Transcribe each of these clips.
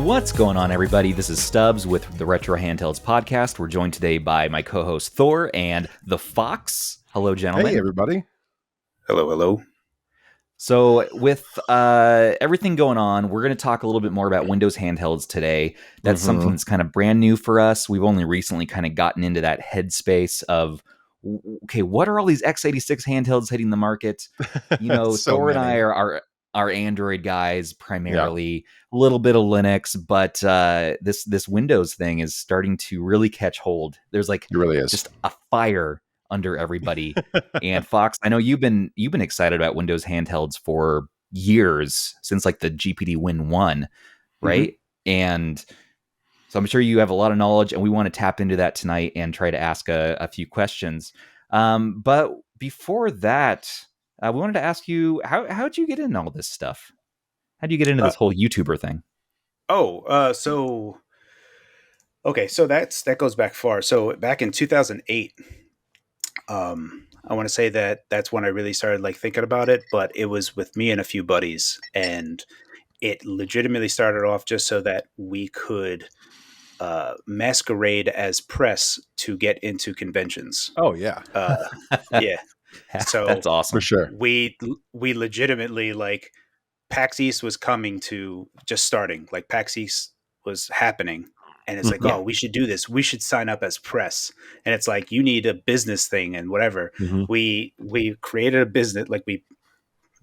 What's going on, everybody? This is Stubbs with the Retro Handhelds podcast. We're joined today by my co-host Thor and the Phawx. Hello, gentlemen. Hey, everybody. Hello, hello. So with everything going on, we're going to talk a little bit more about Windows handhelds today. That's something that's kind of brand new for us. We've only recently kind of gotten into that headspace of, okay, what are all these x86 handhelds hitting the market? You know, So Thor and many. I are Android guys primarily, a little bit of Linux, but this Windows thing is starting to really catch hold. There's like It really is. just a fire under everybody. And Phawx, I know you've been excited about Windows handhelds for years, since like the GPD Win 1, right? And so I'm sure you have a lot of knowledge, and we want to tap into that tonight and try to ask a few questions. But before that, we wanted to ask you, how'd you get into all this stuff? How'd you get into this whole YouTuber thing? So that goes back far. So back in 2008, I want to say that's when I really started like thinking about it, but it was with me and a few buddies, and it legitimately started off just so that we could masquerade as press to get into conventions. Oh, yeah. Yeah. So That's awesome. For sure. we legitimately, like, PAX East was coming to just starting, like PAX East was happening. And it's like, Yeah. oh, we should do this. We should sign up as press. And it's like, you need a business thing and whatever. We created a business, like we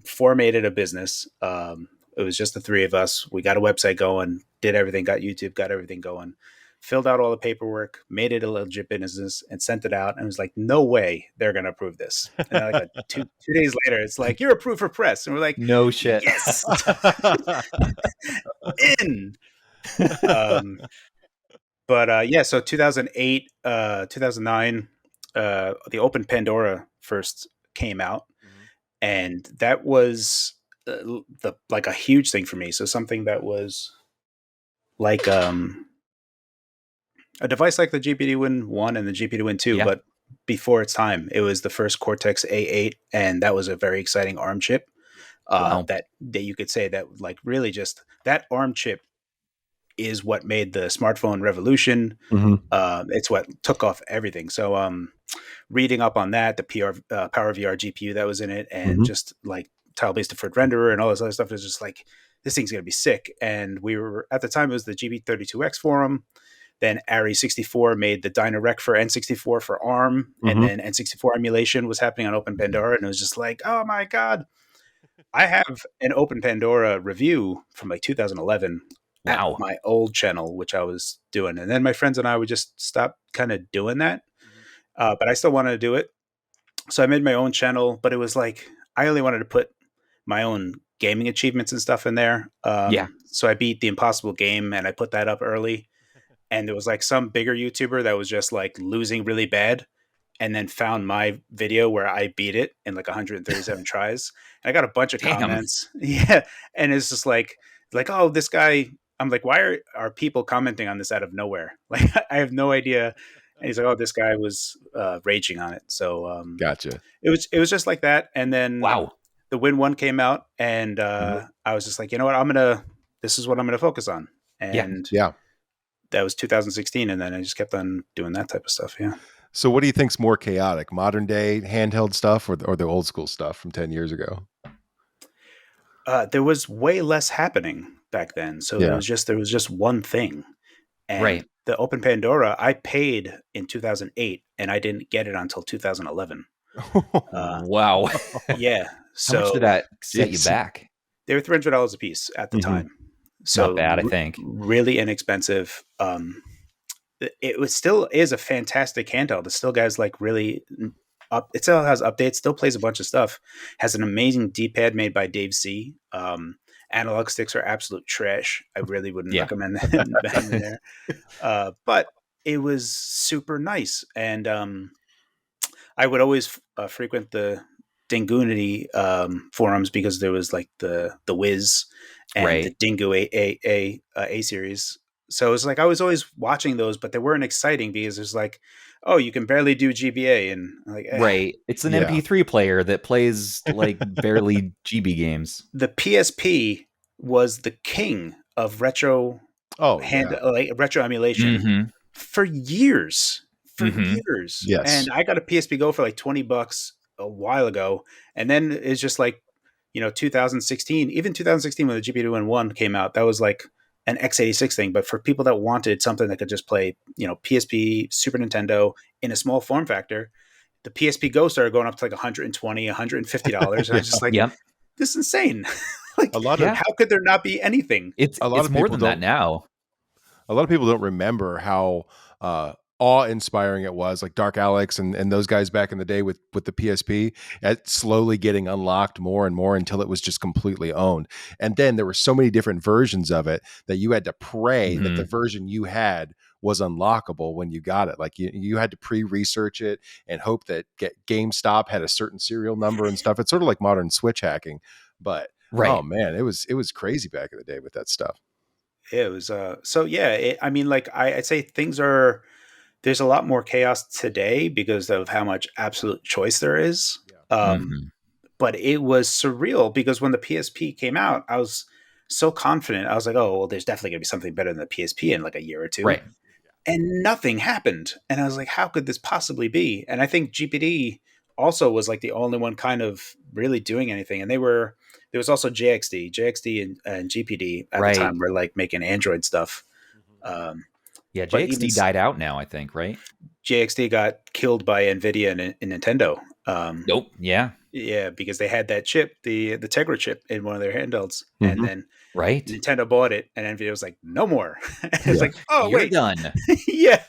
formatted a business. It was just the three of us. We got a website going, did everything, got YouTube, got everything going, filled out all the paperwork, made it a legit business, and sent it out. And it was like, no way they're going to approve this. And then like two days later, it's like, you're approved for press. And we're like, No shit. yes, in. So 2008, 2009, the Open Pandora first came out, and that was like a huge thing for me. So something that was like a device like the GPD Win 1 and the GPD Win 2, Yeah. but before its time. It was the first Cortex A8, and that was a very exciting ARM chip. Wow. That you could say that, like, really just that ARM chip is what made the smartphone revolution. It's what took off everything. So reading up on that, the Power VR GPU that was in it, and just like tile-based deferred renderer and all this other stuff, is just like, this thing's going to be sick. And we were, at the time, it was the GB32X forum. Then Ari64 made the DynaRec for N64 for ARM, and then N64 emulation was happening on Open Pandora, and it was just like, oh my God. I have an Open Pandora review from like 2011 at my old channel, which I was doing. And then my friends and I would just stop kind of doing that. But I still wanted to do it. So I made my own channel, but it was like, I only wanted to put my own gaming achievements and stuff in there. So I beat the Impossible Game, and I put that up early. And there was like some bigger YouTuber that was just like losing really bad, and then found my video where I beat it in like 137 tries. And I got a bunch of comments. Yeah. And it's just like, oh, this guy, I'm like, why are people commenting on this out of nowhere? Like, I have no idea. And he's like, oh, this guy was raging on it. So Gotcha. It was just like that. And then the Win 1 came out, and I was just like, you know what, this is what I'm going to focus on. And that was 2016. And then I just kept on doing that type of stuff. Yeah. So what do you think's more chaotic, modern day handheld stuff or the old school stuff from 10 years ago? There was way less happening back then. So there was just one thing. And the Open Pandora, I paid in 2008, and I didn't get it until 2011. Wow. Yeah. So how much did that set you back? They were $300 a piece at the time. So not bad, I think. Really inexpensive. It still is a fantastic handheld. It still has like really up. It still has updates. Still plays a bunch of stuff. Has an amazing D-pad made by Dave C. Analog sticks are absolute trash. I really wouldn't recommend them in there. But it was super nice, and I would always frequent the Dingunity forums, because there was like the Wiz and the Dingo A series. So it was like, I was always watching those, but they weren't exciting because there's like, oh, you can barely do GBA, and like, it's an MP3 player that plays like barely GB games. The PSP was the king of retro Oh yeah. like retro emulation Mm-hmm. for years, Mm-hmm. Yes. And I got a PSP Go for like $20 a while ago, and then it's just like 2016, even 2016 when the GPD One came out, that was like an x86 thing. But for people that wanted something that could just play, PSP, Super Nintendo in a small form factor, the PSP Go started going up to like $120, $150, and I was just like, Yep. this is insane. Like, A lot of Yeah. how could there not be anything? It's a lot it's of more people than that don't now. a lot of people don't remember how awe-inspiring it was, like Dark Alex and those guys back in the day with the PSP, at slowly getting unlocked more and more until it was just completely owned. And then there were so many different versions of it that you had to pray that the version you had was unlockable when you got it. Like you had to pre-research it and hope that GameStop had a certain serial number and stuff. It's sort of like modern Switch hacking, but Right. oh man, it was crazy back in the day with that stuff. It was so yeah. I mean, like I'd say there's a lot more chaos today because of how much absolute choice there is. Mhm. But it was surreal because when the PSP came out, I was so confident. I was like, oh, well, there's definitely going to be something better than the PSP in like a year or two. Right. And nothing happened. And I was like, how could this possibly be? And I think GPD also was like the only one kind of really doing anything. And there was also JXD and GPD at the Right. time were like making Android stuff. Yeah, But even JXD died out now, I think, right? JXD got killed by Nvidia and Nintendo. Nope. Yeah. Yeah, because they had that chip, the Tegra chip, in one of their handhelds, and Mhm. then Right. Nintendo bought it, and Nvidia was like, "No more." It's Yeah. like, "Oh You're wait, done. yeah,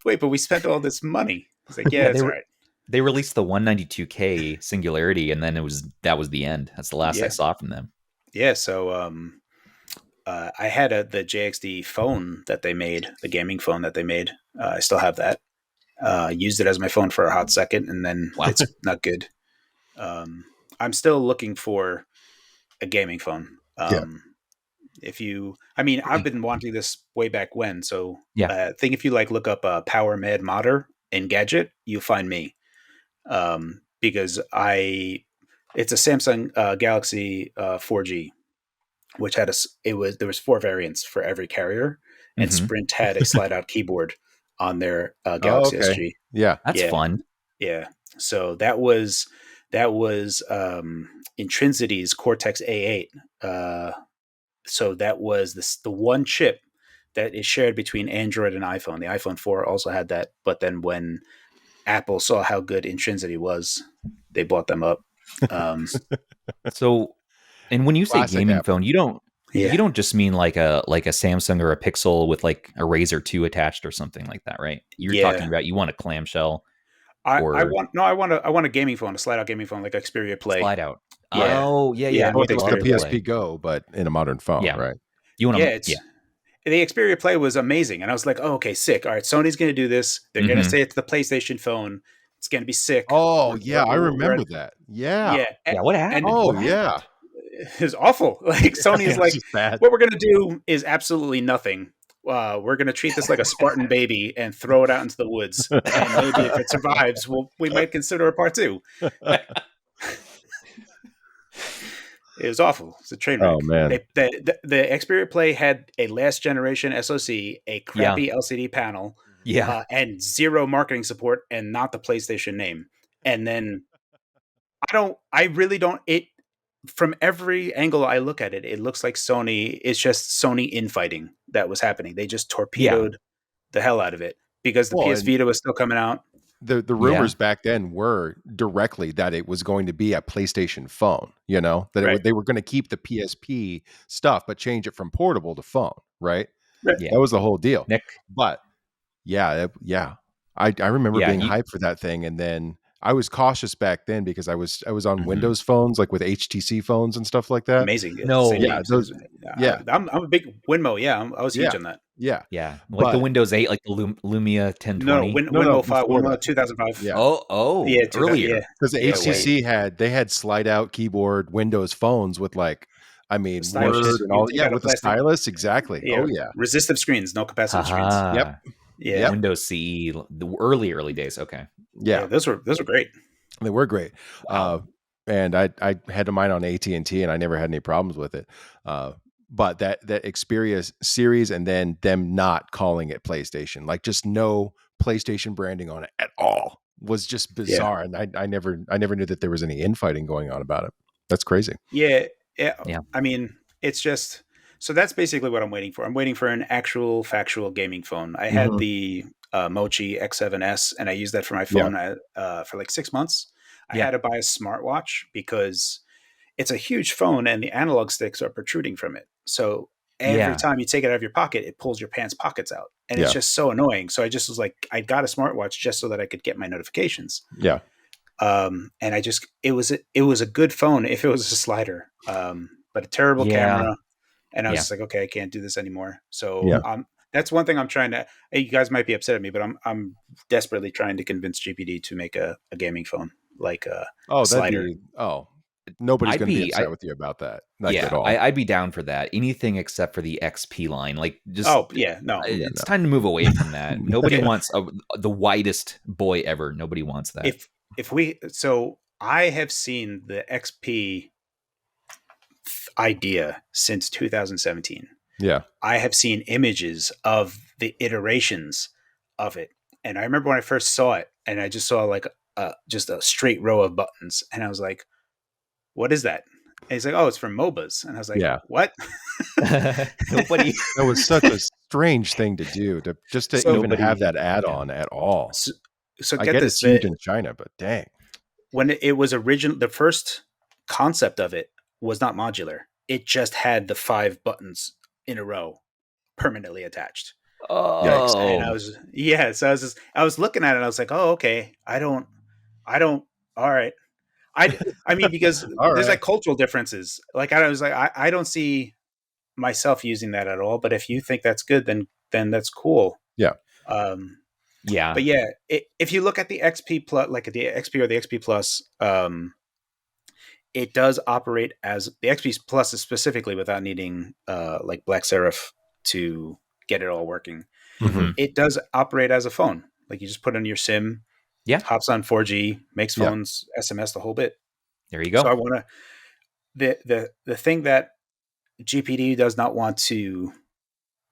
wait, but we spent all this money." It's like, "Yeah, Yeah, it's all right." they released the 192K Singularity, and then that was the end. That's the last I Yeah, saw from them. yeah. So, I had the JXD phone that they made, the gaming phone that they made. I still have that. Used it as my phone for a hot second, and then Wow. it's not good. I'm still looking for a gaming phone. Yeah. I mean, I've been wanting this way back when. So, Yeah. I think if you like look up Power Mad Modder in Gadget, you'll find me. Because it's a Samsung Galaxy 4G, which there was 4 variants for every carrier, and Mhm. Sprint had a slide out keyboard on their Oh, Galaxy okay. SG. Yeah. That's Yeah. fun. Yeah. So that was Intrincity's Cortex A8. So that was the one chip that is shared between Android and iPhone. The iPhone 4 also had that, but then when Apple saw how good Intrinsity was, they bought them up. So, and when you say Classic gaming Apple. phone, you Yeah. don't just mean like a Samsung or a Pixel with like a Razr 2 attached or something like that, right? You're Yeah. talking about you want a clamshell I or want a gaming phone, a slide out gaming phone like Xperia Play. slide out. Yeah. Oh, yeah, Yeah, yeah. I Oh, mean, it's like the Xperia Play. PSP Go, but in a modern phone, Yeah. right? You want Yeah, to the Xperia Play was amazing, and I was like, "Oh, okay, sick. All right, Sony's going to do this. They're going to Mhm. say it's the PlayStation phone. It's going to be sick." Oh, We're- yeah, I we're- we're remember at- that. Yeah. yeah, Yeah, what and happened? Oh, What happened? yeah. it was awful. Like Sony is It's like, just bad. "What we're going to do is absolutely nothing. We're going to treat this like a Spartan baby and throw it out into the woods, and maybe if it survives, we might consider a part 2." It was awful. It's a train wreck. Oh, man. The Xperia Play had a last generation SoC, a crappy LCD panel, Yeah. and zero marketing support, and not the PlayStation name. And then I really don't. It from every angle I look at it, it looks like Sony. It's just Sony infighting that was happening. They just torpedoed the hell out of it because the Well, PS and Vita was still coming out. the rumors back then were directly that it was going to be a PlayStation phone, that they were going to keep the PSP stuff, but change it from portable to phone, right? Yeah. That was the whole deal. Nick. But yeah. I remember being you- hyped for that thing. And then I was cautious back then because I was on Mhm. Windows phones, like with HTC phones and stuff like that. Amazing. No. Same Yeah, thing. those- yeah. I'm a big Winmo. Yeah, I was huge on that. Yeah. Yeah. Like the But- Windows 8, like the Lumia 1020. Winmo 5, before Winmo that. 2005. Yeah. Yeah, earlier. Because the Yeah, HTC they had slide out keyboard Windows phones with Word Stylus. and all. You Yeah, got a with the plastic- stylus. Exactly. Yeah, Oh yeah. resistive screens, no capacitive screens. Haha. Yep. Yeah, Windows CE, the early days. Okay. yeah, those were great. They were great. Wow. And I had mine on AT&T and I never had any problems with it. but that Xperia series, and then them not calling it PlayStation, like just no PlayStation branding on it at all, was just Yeah. bizarre. And I never knew that there was any infighting going on about it. That's crazy. Yeah. Yeah. Yeah. I mean, it's just, so that's basically what I'm waiting for. I'm waiting for an actual factual gaming phone. I had the Mochi X7S, and I used that for my phone for like 6 months. I Yeah. had to buy a smartwatch because it's a huge phone and the analog sticks are protruding from it. So every time you take it out of your pocket, it pulls your pants pockets out. And it's just so annoying. So I just was like, I got a smartwatch just so that I could get my notifications. Yeah. And it was a good phone if it was a slider, but a terrible camera. And I was just like, okay, I can't do this anymore. So that's one thing I'm trying to. You guys might be upset at me, but I'm desperately trying to convince GPD to make a gaming phone like a slider. Nobody's going to be upset with you about that. At all. I'd be down for that. Anything except for the XP line. Like, just it's time to move away from that. Nobody wants the widest boy ever. Nobody wants that. So I have seen the XP idea since 2017. Yeah. I have seen images of the iterations of it. And I remember when I first saw it, and I just saw like just a straight row of buttons. And I was like, what is that? And he's like, oh, it's from MOBAs. And I was like, what? Nobody. That was such a strange thing to do, to even have that add-on at all. So I get it's huge in China, but dang. When it was the first concept of it was not modular. It just had the 5 buttons in a row permanently attached. Oh, and so I was looking at it and I was like, oh, okay. I don't, all right. I mean, because there's like cultural differences. Like I was like, I don't see myself using that at all, but if you think that's good, then that's cool. Yeah. But yeah, if you look at the XP Plus, like the XP or the XP Plus, it does operate as the XP Plus specifically without needing like Black Serif to get it all working. Mm-hmm. It does operate as a phone. Like you just put in your SIM, hops on 4G, makes phones SMS the whole bit. There you go. So I want to the thing that GPD does not want to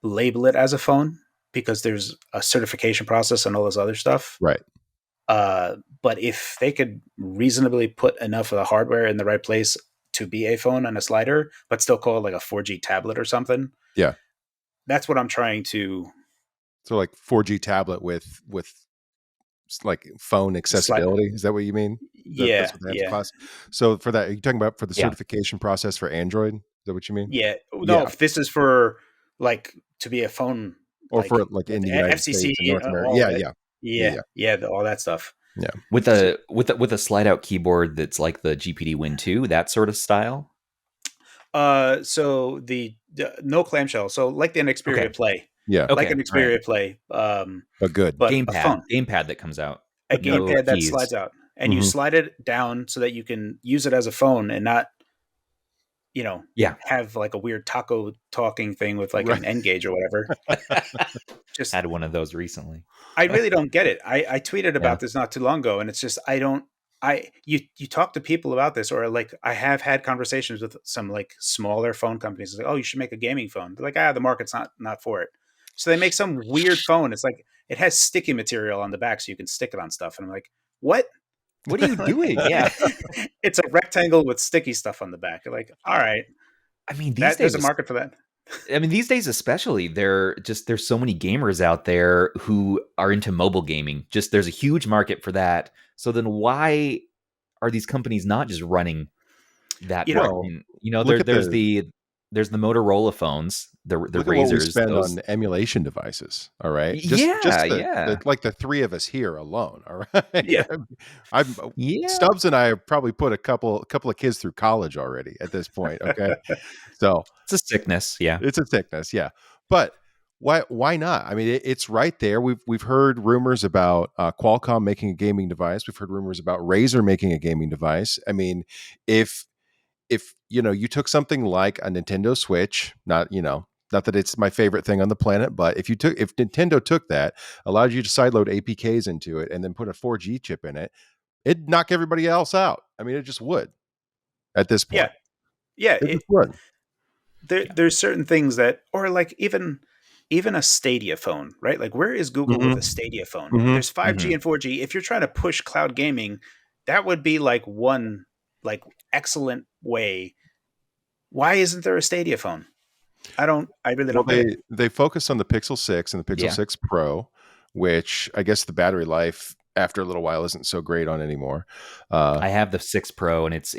label it as a phone because there's a certification process and all this other stuff. Right. But if they could reasonably put enough of the hardware in the right place to be a phone and a slider, but still call it like a 4G tablet or something. Yeah. That's what I'm trying to. So like 4G tablet with like phone accessibility. Is that what you mean? Yeah. Class. So for that, are you talking about for the certification process for Android? Is that what you mean? Yeah. No, if this is for like to be a phone. Or for like in the United FCC, States and North America. Yeah, all that stuff. Yeah. With a slide out keyboard that's like the GPD Win 2, that sort of style. So the no clamshell. So like the Xperia Play. Yeah. Like an Xperia Play. But good. But gamepad that comes out. A gamepad that slides out. And you slide it down so that you can use it as a phone and not have like a weird taco talking thing with like an N-Gage or whatever. Just had one of those recently. I really don't get it. I tweeted about this not too long ago, and it's just you talk to people about this, or like I have had conversations with some like smaller phone companies. It's like, oh, you should make a gaming phone. They're like, the market's not for it. So they make some weird phone. It's like it has sticky material on the back, so you can stick it on stuff. And I'm like, what? What are you doing? Yeah. It's a rectangle with sticky stuff on the back. You're like, all right. I mean, these days there's a market for that. I mean, these days especially, there's so many gamers out there who are into mobile gaming. Just there's a huge market for that. So then why are these companies not just running that? There's the Motorola phones, the Razrs. What we spend on emulation devices. All right. Like the three of us here alone. All right. Yeah. Stubbs and I have probably put a couple of kids through college already at this point. Okay. So it's a sickness. Yeah. It's a sickness. Yeah. But why not? I mean, it's right there. We've heard rumors about Qualcomm making a gaming device. We've heard rumors about Razer making a gaming device. I mean, if you took something like a Nintendo Switch, not that it's my favorite thing on the planet, but if Nintendo took that, allowed you to sideload APKs into it, and then put a 4G chip in it, it'd knock everybody else out. I mean, it just would at this point. Yeah, it just would. there's certain things that, or like even a Stadia phone, right? Like, where is Google with a Stadia phone? There's 5G and 4G. If you're trying to push cloud gaming, that would be like one like excellent way. Why isn't there a Stadia phone? I really don't get it. They focus on the Pixel 6 and the Pixel 6 Pro, which I guess the battery life after a little while isn't so great on anymore. I have the 6 Pro, and it's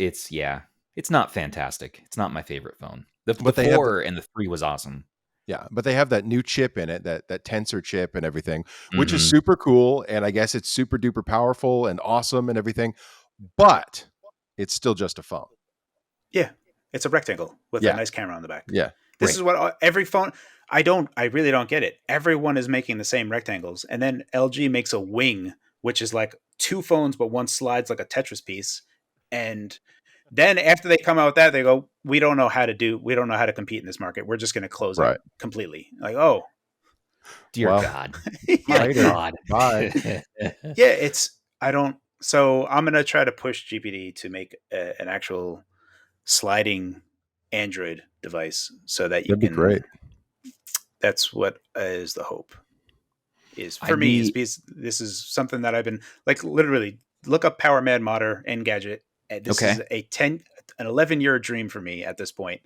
not fantastic. It's not my favorite phone. The 4 and the 3 was awesome. Yeah, but they have that new chip in it, that Tensor chip and everything, which is super cool, and I guess it's super duper powerful and awesome and everything, but it's still just a phone. Yeah, it's a rectangle with a nice camera on the back. Yeah. This is what every phone. I really don't get it. Everyone is making the same rectangles, and then LG makes a wing, which is like two phones, but one slides like a Tetris piece. And then after they come out with that, they go, we don't know how to compete in this market. We're just going to close it completely. Like, oh, dear God. My God. Bye. Yeah, so I'm going to try to push GPD to make an actual sliding Android device so that you That'd be great. That's what is the hope. Is for me is because this is something that I've been like literally look up Power Mad Modder Engadget. This is an 11-year dream for me at this point,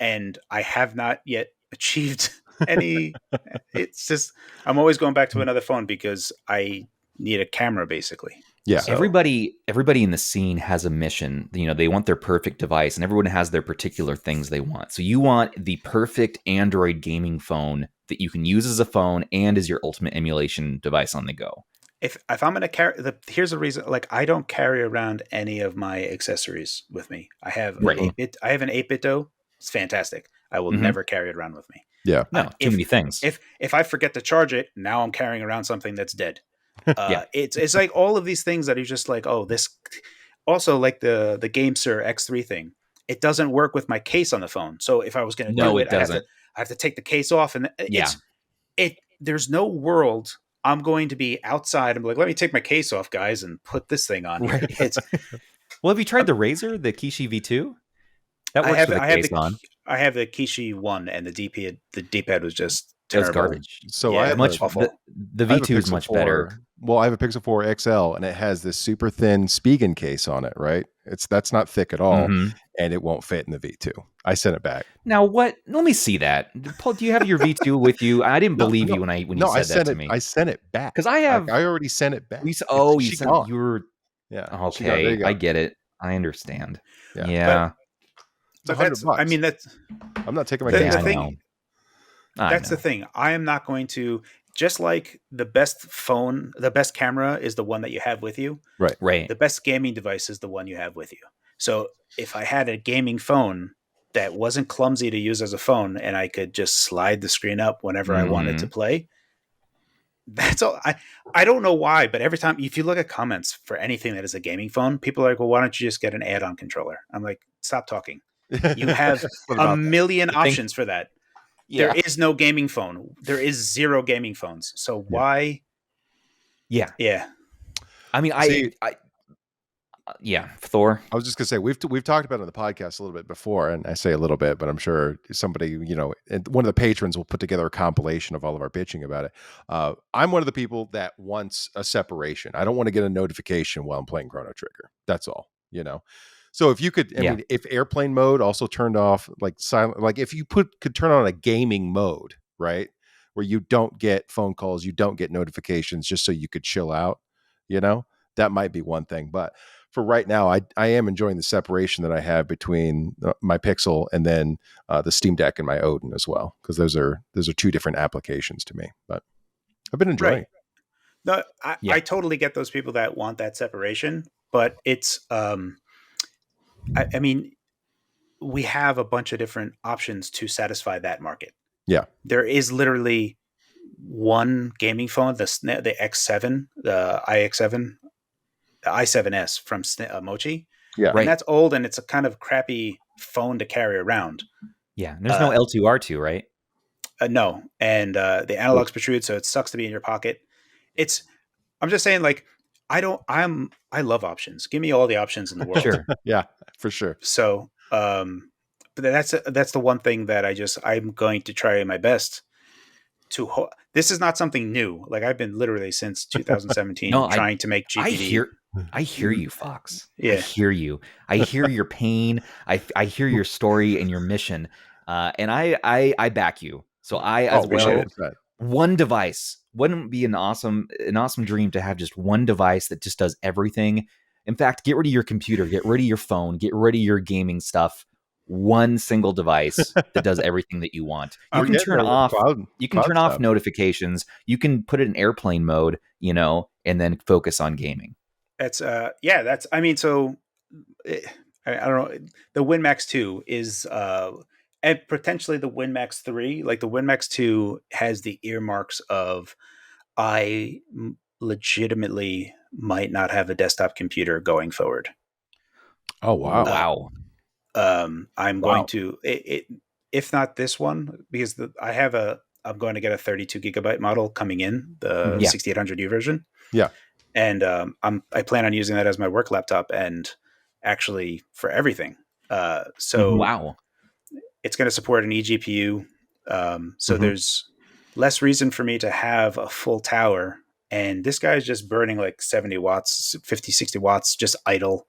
and I have not yet achieved any. It's just I'm always going back to another phone because I need a camera basically. Yeah. So, everybody in the scene has a mission. You know, they want their perfect device, and everyone has their particular things they want. So you want the perfect Android gaming phone that you can use as a phone and as your ultimate emulation device on the go. If I'm going to carry here's the reason, like I don't carry around any of my accessories with me. I have an 8-bit. I have an 8-bit though. It's fantastic. I will never carry it around with me. Yeah. No, too many things. If I forget to charge it, now I'm carrying around something that's dead. It's like all of these things that are just like, oh, this also like the GameSir X3 thing. It doesn't work with my case on the phone. So if I was going to do it, I have to take the case off, and there's no world I'm going to be outside and be like, let me take my case off, guys, and put this thing on here. Well, have you tried the Razer, the Kishi V2? That works with the case on. I have the Kishi 1, and the D-pad. The D-pad was just terrible. That's garbage. So I have the V2 is much better. Well, I have a Pixel 4 XL, and it has this super thin Spigen case on it, right? That's not thick at all, and it won't fit in the V2. I sent it back. Now, what? Let me see that. Paul, do you have your V2 with you? I didn't believe you when you said that to me. I sent it back. Because I already sent it back. You were... Yeah. Okay, I get it. I understand. Yeah. But I mean, I'm not taking my case off. That's the thing. I am not going to, just like the best camera is the one that you have with you. Right. The best gaming device is the one you have with you. So if I had a gaming phone that wasn't clumsy to use as a phone and I could just slide the screen up whenever I wanted to play, that's all. I don't know why, but every time, if you look at comments for anything that is a gaming phone, people are like, well, why don't you just get an add-on controller? I'm like, stop talking. You have a million options for that. Yeah. There is no gaming phone. There is 0 gaming phones. So why? Yeah. Yeah. I mean, Thor. I was just gonna say we've talked about it on the podcast a little bit before, and I say a little bit, but I'm sure somebody, one of the patrons will put together a compilation of all of our bitching about it. I'm one of the people that wants a separation. I don't want to get a notification while I'm playing Chrono Trigger. That's all, So if you could, I mean, if airplane mode also turned off, like silent, like if you could turn on a gaming mode, right, where you don't get phone calls, you don't get notifications, just so you could chill out, that might be one thing. But for right now, I am enjoying the separation that I have between my Pixel and then the Steam Deck and my Odin as well, because those are 2 different applications to me. But I've been enjoying it. No, I totally get those people that want that separation, but it's I mean, we have a bunch of different options to satisfy that market. Yeah. There is literally one gaming phone, the X7, the iX7, the i7S from Mochi. Yeah. And that's old, and it's a kind of crappy phone to carry around. Yeah. And there's no L2R2, right? No. And the analogs protrude, so it sucks to be in your pocket. I'm just saying, like, I love options. Give me all the options in the world. Sure. Yeah, for sure. So, but that's the one thing that I'm going to try my best to. This is not something new. Like I've been literally since 2017 No, trying to make I GPD. hear you, Phawx. I Yeah, hear you. I hear your pain. I hear your story and your mission. And I back you. So I as appreciate well. it. 100%. One device wouldn't it be an awesome dream to have just one device that just does everything. In fact, get rid of your computer, get rid of your phone, get rid of your gaming stuff. One single device that does everything that you want. You We're can getting turn there with off cloud stuff. notifications. You can put it in airplane mode, and then focus on gaming. That's that's I mean, so I don't know. The WinMax 2 is and potentially the WinMax 3. Like the WinMax 2 has the earmarks of legitimately might not have a desktop computer going forward. Oh wow! Wow. I'm going to if not this one, because I'm going to get a 32 gigabyte model coming in, the 6800U version. Yeah. And I plan on using that as my work laptop and actually for everything. So wow, it's going to support an eGPU. So there's less reason for me to have a full tower. And this guy's just burning like 70 watts, 50, 60 watts, just idle.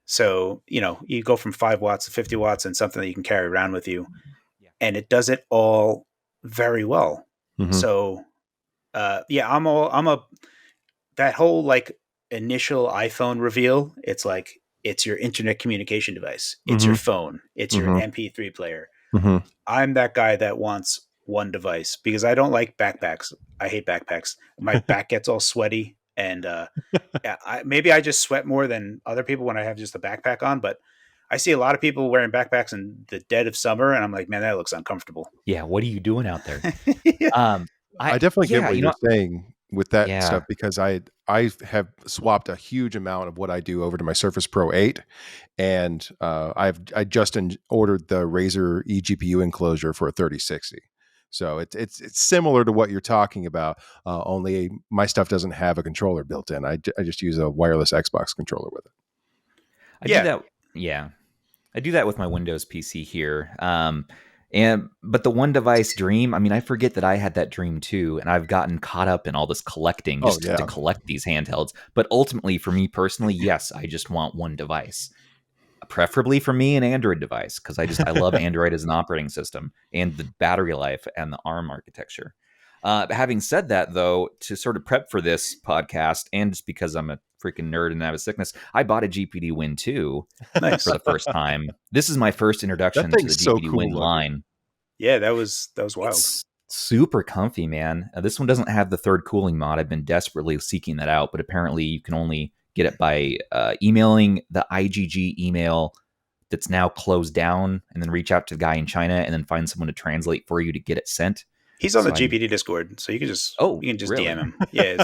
So, you go from 5 watts to 50 watts and something that you can carry around with you. And it does it all very well. So, that whole like initial iPhone reveal, it's like, it's your internet communication device. It's your phone. It's your MP3 player. I'm that guy that wants one device because I don't like backpacks. I hate backpacks. My back gets all sweaty and, maybe I just sweat more than other people when I have just a backpack on, but I see a lot of people wearing backpacks in the dead of summer, and I'm like, man, that looks uncomfortable. Yeah, what are you doing out there? I definitely get what you're saying with that stuff because I have swapped a huge amount of what I do over to my Surface Pro 8, and I just ordered the Razer eGPU enclosure for a 3060. So it's similar to what you're talking about. Only my stuff doesn't have a controller built in. I just use a wireless Xbox controller with it. I do that. Yeah, I do that with my Windows PC here. But the one device dream, I mean, I forget that I had that dream too, and I've gotten caught up in all this collecting just to collect these handhelds. But ultimately, for me personally, yes, I just want one device. Preferably for me, an Android device, because I love Android as an operating system and the battery life and the ARM architecture. Having said that, though, to sort of prep for this podcast, and just because I'm a freaking nerd and I have a sickness, I bought a GPD Win 2 for the first time. This is my first introduction to the GPD Win line. Yeah, that was wild. It's super comfy, man. This one doesn't have the third cooling mod. I've been desperately seeking that out, but apparently you can only get it by emailing the IGG email that's now closed down, and then reach out to the guy in China, and then find someone to translate for you to get it sent. He's on the GPD Discord, so you can just really? DM him. Yeah.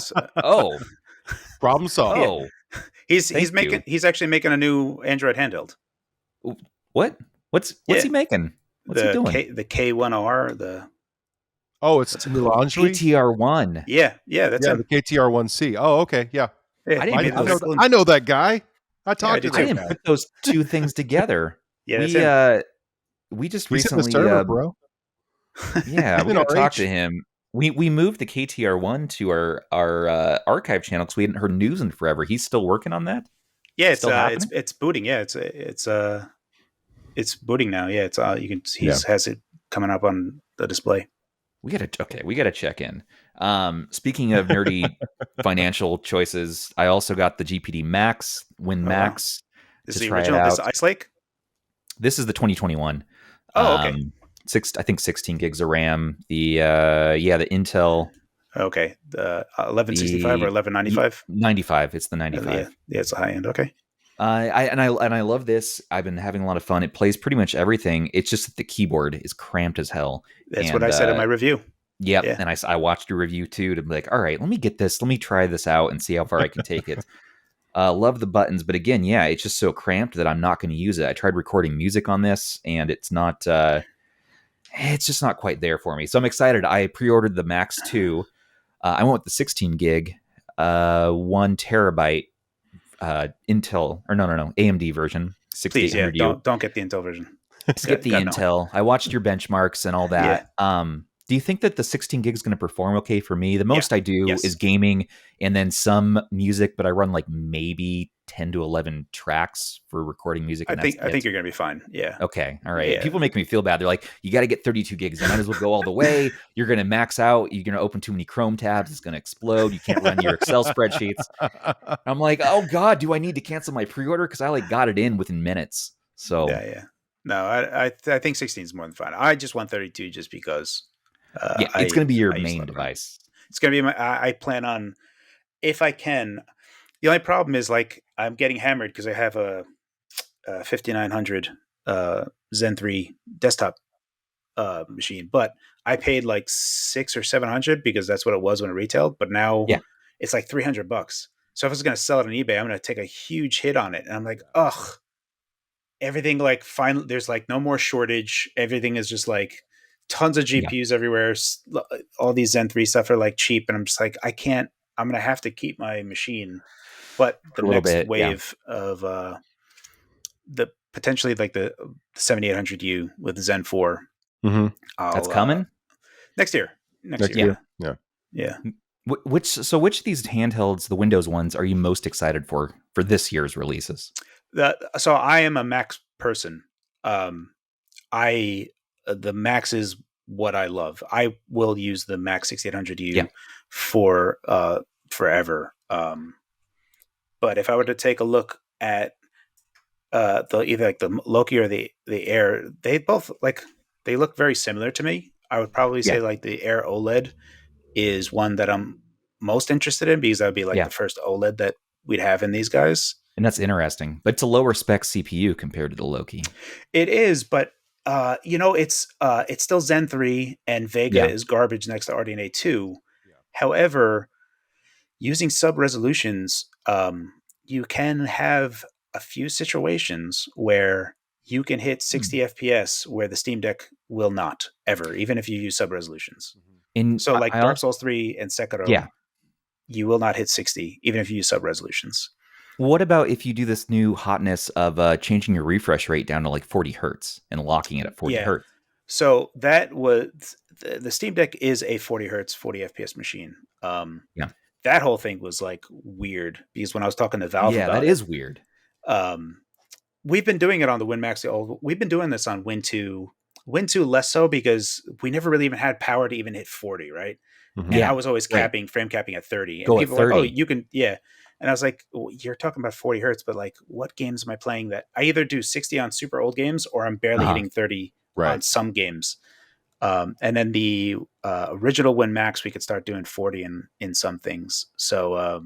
Problem solved. Oh, he's actually making a new Android handheld. What? What's he making? What's he doing? The K1R. It's Melangerie? KTR1. Yeah, that's him. The KTR1C. Oh, okay, yeah. I know that guy. I talked to him. I didn't put those two things together. We just recently, the server, bro. Yeah, we gotta talk to him. We moved the KTR1 to our archive channel because we hadn't heard news in forever. He's still working on that. Yeah, it's booting. Yeah, it's booting now. Yeah, it's has it coming up on the display. We gotta check in. Speaking of nerdy financial choices, I also got the GPD Max, Win Max. This is the original. This is Ice Lake? This is the 2021. Oh, okay. 16 gigs of RAM. The Intel. Okay, the 1165 or 1195. 95. It's the 95. Yeah, it's a high end. Okay. I love this. I've been having a lot of fun. It plays pretty much everything. It's just that the keyboard is cramped as hell. That's what I said in my review. Yep. Yeah. And I watched a review too to be like, all right, let me get this. Let me try this out and see how far I can take it. Love the buttons, but again, it's just so cramped that I'm not going to use it. I tried recording music on this, and it's not. It's just not quite there for me. So I'm excited. I pre-ordered the Max 2. I went with the 16 gig, 1 terabyte Intel, or no, AMD version, Please, yeah, 6800U. don't get the Intel version. Skip the God, no. Intel. I watched your benchmarks and all Yeah, that. Do you think that the 16 gigs is going to perform okay for me? The yeah, most I do is yes. gaming and then some music, but I run like maybe 10 to 11 tracks for recording music, and that's I think it. you're gonna be fine. Yeah, Okay. All right. yeah, People make me feel bad. They're like, you got to get 32 gigs. You might as well go all the way. You're going to max out. You're going to open too many Chrome tabs. It's going to explode. You can't run your Excel spreadsheets. I'm like, oh God, do I need to cancel my pre-order? Because I like got it in within minutes. So yeah. No, I think 16 is more than fine. I just want 32 just because yeah, it's going to be your I use a main lot of RAM. device. It's gonna be I plan on, if I can. The only problem is like I'm getting hammered because I have a 5900 Zen 3 desktop machine, but I paid like 600 or 700 because that's what it was when it retailed. But now Yeah. it's like $300. So if I was going to sell it on eBay, I'm going to take a huge hit on it. And I'm like, ugh, everything like finally, there's like no more shortage. Everything is just like tons of Yeah. GPUs everywhere. All these Zen 3 stuff are like cheap. And I'm just like, I can't, I'm going to have to keep my machine. But the For a little next bit. Yeah. wave of the potentially like the 7800U with Zen 4, Mm-hmm. That's I'll coming next year. Next Next year. year. Yeah. Which of these handhelds, the Windows ones, are you most excited for this year's releases? So I am a Mac person. I the Max is what I love. I will use the Mac 6800U Yeah. for forever. But if I were to take a look at either like the Loki or the Air, they both they look very similar to me. I would probably Yeah. say like the Air OLED is one that I'm most interested in because that would be like Yeah. the first OLED that we'd have in these guys. And that's interesting. But it's a lower spec CPU compared to the Loki. It is, but it's still Zen 3 and Vega Yeah. is garbage next to RDNA 2. Yeah. However, using sub resolutions, you can have a few situations where you can hit 60 FPS where the Steam Deck will not ever, even if you use sub resolutions. And So like I Dark also, Souls 3 and Sekiro, yeah. you will not hit 60 even if you use sub resolutions. What about if you do this new hotness of changing your refresh rate down to like 40 hertz and locking it at 40 Yeah. hertz? So that was the Steam Deck is a 40 hertz, 40 FPS machine. Yeah. That whole thing was like weird because when I was talking to Valve Yeah, about that is weird. we've been doing it on the WinMax. We've been doing this on Win 2. Win 2 less so because we never really even had power to even hit 40, right? Mm-hmm. And Yeah, I was always right. frame capping at 30. And Go at people were like, oh, 30. you can, yeah. And I was like, well, you're talking about 40 hertz, but like, what games am I playing that I either do 60 on super old games or I'm barely Uh-huh. hitting 30 on Right. some games. And then the original Win Max, we could start doing 40 in some things. So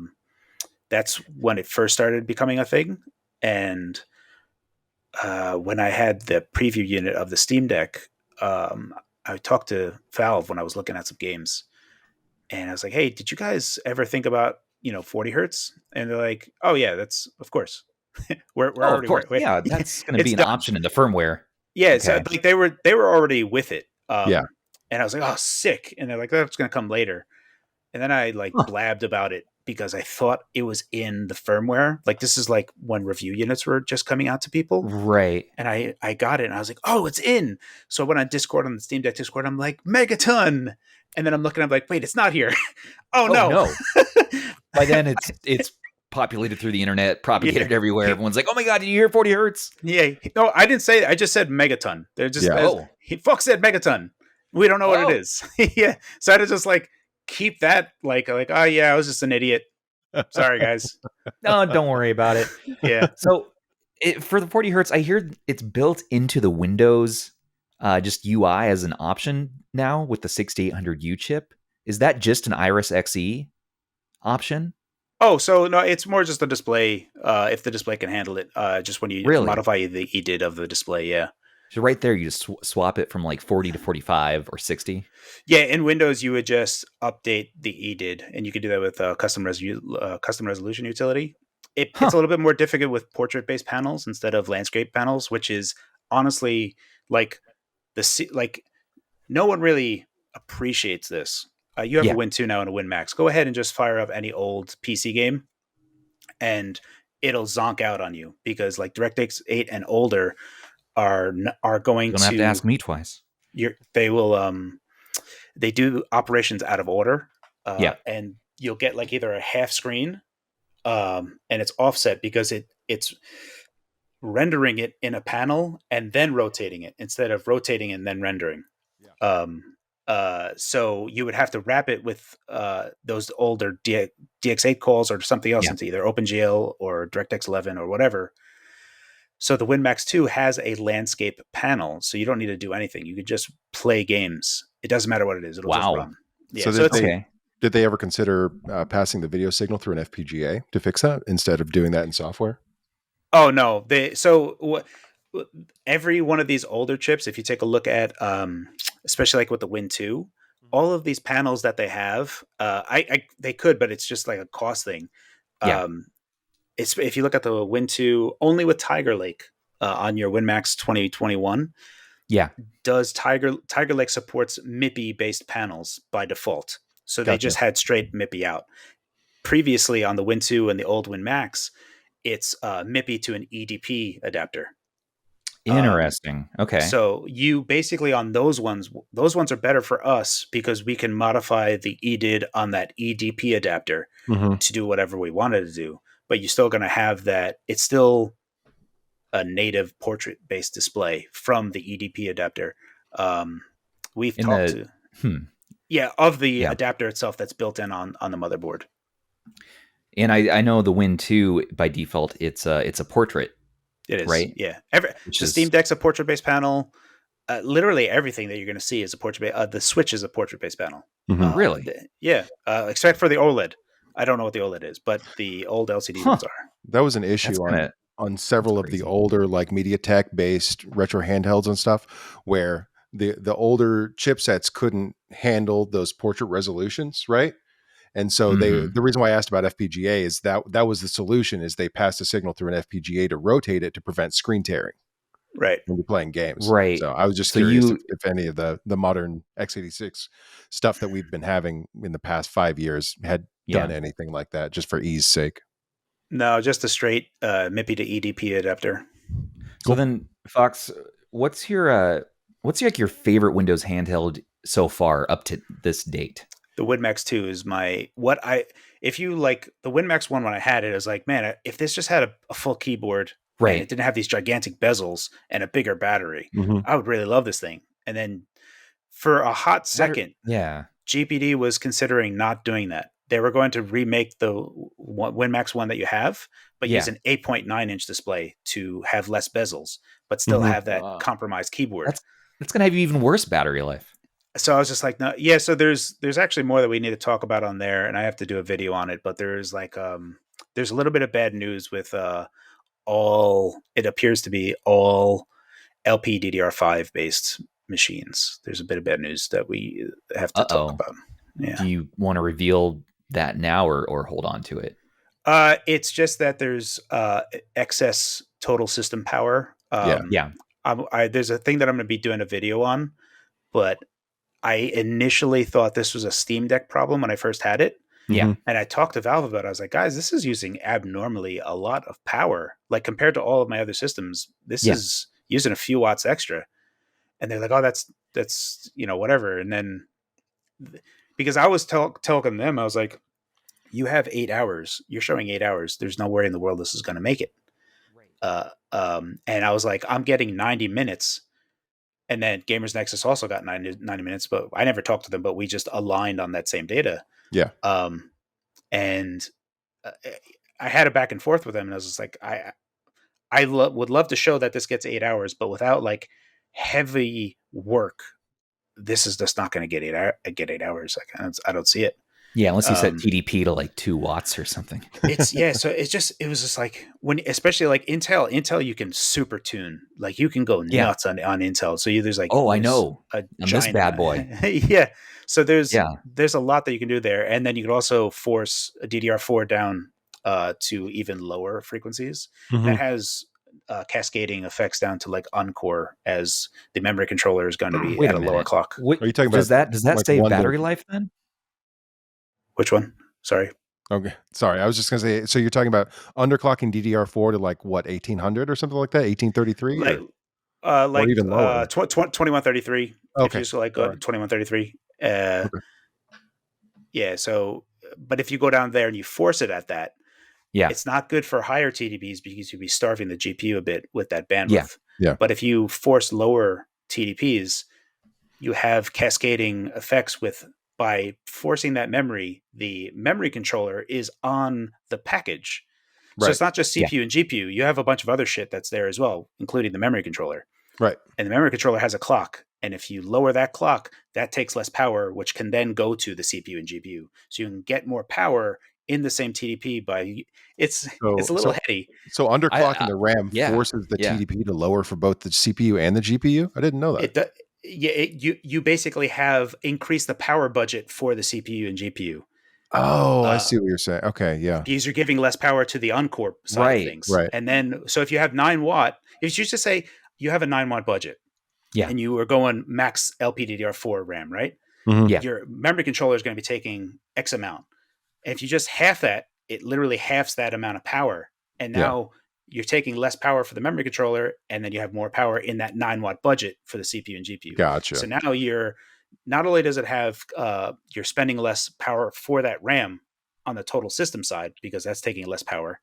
that's when it first started becoming a thing. And when I had the preview unit of the Steam Deck, I talked to Valve when I was looking at some games, and I was like, "Hey, did you guys ever think about 40 hertz?" And they're like, "Oh yeah, that's of course. we're Oh, of already course. Yeah, that's going to be it's an done." option in the firmware. Yeah, so Okay. like they were already with it. Yeah. And I was like, "Oh, sick!" And they're like, "That's going to come later." And then I like Huh. blabbed about it because I thought it was in the firmware. Like this is like when review units were just coming out to people. Right. And I got it and I was like, oh, it's in. So I went on Discord, on the Steam Deck Discord, I'm like, Megaton. And then I'm looking, I'm like, wait, it's not here. oh no. By then it's populated through the internet, propagated Yeah. everywhere. Everyone's like, oh my God, did you hear 40 hertz? Yeah. No, I didn't say it. I just said Megaton. They're just, Yeah. Phawx said Megaton. We don't know what it is. Yeah. So I had to just like keep that like, oh yeah, I was just an idiot. Sorry, guys. No, don't worry about it. Yeah. So for the 40 hertz, I hear it's built into the Windows just UI as an option now with the 6800U chip. Is that just an Iris Xe option? Oh, so no, it's more just the display. If the display can handle it, just when you Really? modify the EDID of the display, yeah. So right there, you just swap it from like 40 to 45 or 60. Yeah, in Windows, you would just update the EDID, and you could do that with custom resolution utility. It's a little bit more difficult with portrait-based panels instead of landscape panels, which is honestly like no one really appreciates this. You have Yeah. a Win 2 now and a Win Max. Go ahead and just fire up any old PC game, and it'll zonk out on you, because like DirectX 8 and older are going You don't have to to ask me twice. they will they do operations out of order, Yeah. and you'll get like either a half screen, and it's offset because it's rendering it in a panel and then rotating it instead of rotating and then rendering. Yeah. So you would have to wrap it with those older DX8 calls or something else into either OpenGL or DirectX 11 or whatever. So the WinMax 2 has a landscape panel, so you don't need to do anything. You could just play games. It doesn't matter what it is; it'll just run. Yeah. So did they ever consider passing the video signal through an FPGA to fix that instead of doing that in software? Oh no! Every one of these older chips, if you take a look at, especially like with the Win 2, all of these panels that they have, they could, but it's just like a cost thing. Yeah. It's, if you look at the Win 2, only with Tiger Lake on your WinMax 2021. Yeah. Does Tiger Lake supports MIPI based panels by default? So they just had straight MIPI out. Previously on the Win 2 and the old WinMax, it's MIPI to an EDP adapter. Interesting. Okay. So you basically on those ones are better for us because we can modify the EDID on that EDP adapter to do whatever we wanted to do. But you're still going to have that. It's still a native portrait-based display from the EDP adapter. We've talked of the adapter itself that's built in on the motherboard. And I know the Win 2 by default it's a portrait. It is, right? Yeah. The Steam Deck's a portrait-based panel. Literally everything that you're going to see is a portrait. The Switch is a portrait-based panel. Really? Except for the OLED. I don't know what the OLED is, but the old LCD ones are. That was an issue on several of the older like MediaTek-based retro handhelds and stuff, where the older chipsets couldn't handle those portrait resolutions, right? And so the reason why I asked about FPGA is that was the solution, is they passed a signal through an FPGA to rotate it to prevent screen tearing. Right. When you're playing games. Right. So I was just curious if any of the modern x86 stuff that we've been having in the past 5 years had done anything like that, just for ease sake. No, just a straight MIPI to EDP adapter. So then, Phawx, what's your favorite Windows handheld so far up to this date? The WinMax 2 is if you like the WinMax 1 when I had it, I was like, man, if this just had a full keyboard, right, and it didn't have these gigantic bezels and a bigger battery, I would really love this thing. And then for a hot second, GPD was considering not doing that. They were going to remake the WinMax 1 that you have, but use an 8.9-inch display to have less bezels, but still have that compromised keyboard. That's going to have even worse battery life. So I was just like, no, yeah. So there's actually more that we need to talk about on there, and I have to do a video on it. But there's like, there's a little bit of bad news with it appears to be all LPDDR5 based machines. There's a bit of bad news that we have to talk about. Yeah. Do you want to reveal that now or hold on to it? It's just that there's excess total system power. There's a thing that I'm going to be doing a video on, but I initially thought this was a Steam Deck problem when I first had it. Yeah. And I talked to Valve about it. I was like, guys, this is using abnormally a lot of power. Like compared to all of my other systems, this is using a few watts extra. And they're like, oh, that's whatever. And then because I was telling them, I was like, you have 8 hours. You're showing 8 hours. There's no way in the world this is going to make it. And I was like, I'm getting 90 minutes. And then Gamers Nexus also got 90 minutes, but I never talked to them, but we just aligned on that same data. Yeah. And I had a back and forth with them, and I was just like, I would love to show that this gets 8 hours, but without like heavy work, this is just not going to get 8 hours. I don't see it. Yeah, unless you set TDP to like 2 watts or something. So it was just like especially like Intel you can super tune, like you can go nuts on Intel. So there's like, I know, on this bad boy. Yeah. So there's a lot that you can do there, and then you can also force a DDR4 down to even lower frequencies. That has cascading effects down to like Encore, as the memory controller is going to be at a lower clock. What are you talking about? Does that like save battery life then? Which one? Sorry. Okay, sorry. I was just gonna say. So you're talking about underclocking DDR4 to like what 1800 or something like that, 1833, Like or even lower. 2133. If you Okay, just like all go to right. 2133. Okay. Yeah. So, but if you go down there and you force it at that, Yeah. it's not good for higher TDPs because you'd be starving the GPU a bit with that Yeah. bandwidth. Yeah. But if you force lower TDPs, you have cascading effects with by forcing that memory, the memory controller is on the package. So Right. it's not just Yeah. CPU and GPU. You have a bunch of other shit that's there as well, including the memory controller. Right. And the memory controller has a clock. And if you lower that clock, that takes less power, which can then go to the CPU and GPU. So you can get more power in the same TDP by it's So a little so heady. so I, underclocking I the RAM yeah. forces the Yeah. TDP to lower for both the CPU and the GPU. I didn't know that. It yeah, you basically have increased the power budget for the CPU and GPU. Oh, I Uh, see what you're saying. Okay, yeah. because you're giving less power to the Encore side of Right. things. Right. And then, so if you have 9 watt, if you just say you have a 9 watt budget Yeah. and you are going max LPDDR4 RAM, right? Mhm. Yeah. Your memory controller is going to be taking X amount. And if you just half that, it literally halves that amount of power. And Yeah. now you're taking less power for the memory controller, and then you have more power in that 9 watt budget for the CPU and GPU. So Gotcha. now you're not only does it have you're spending less power for that RAM on the total system side because that's taking less power,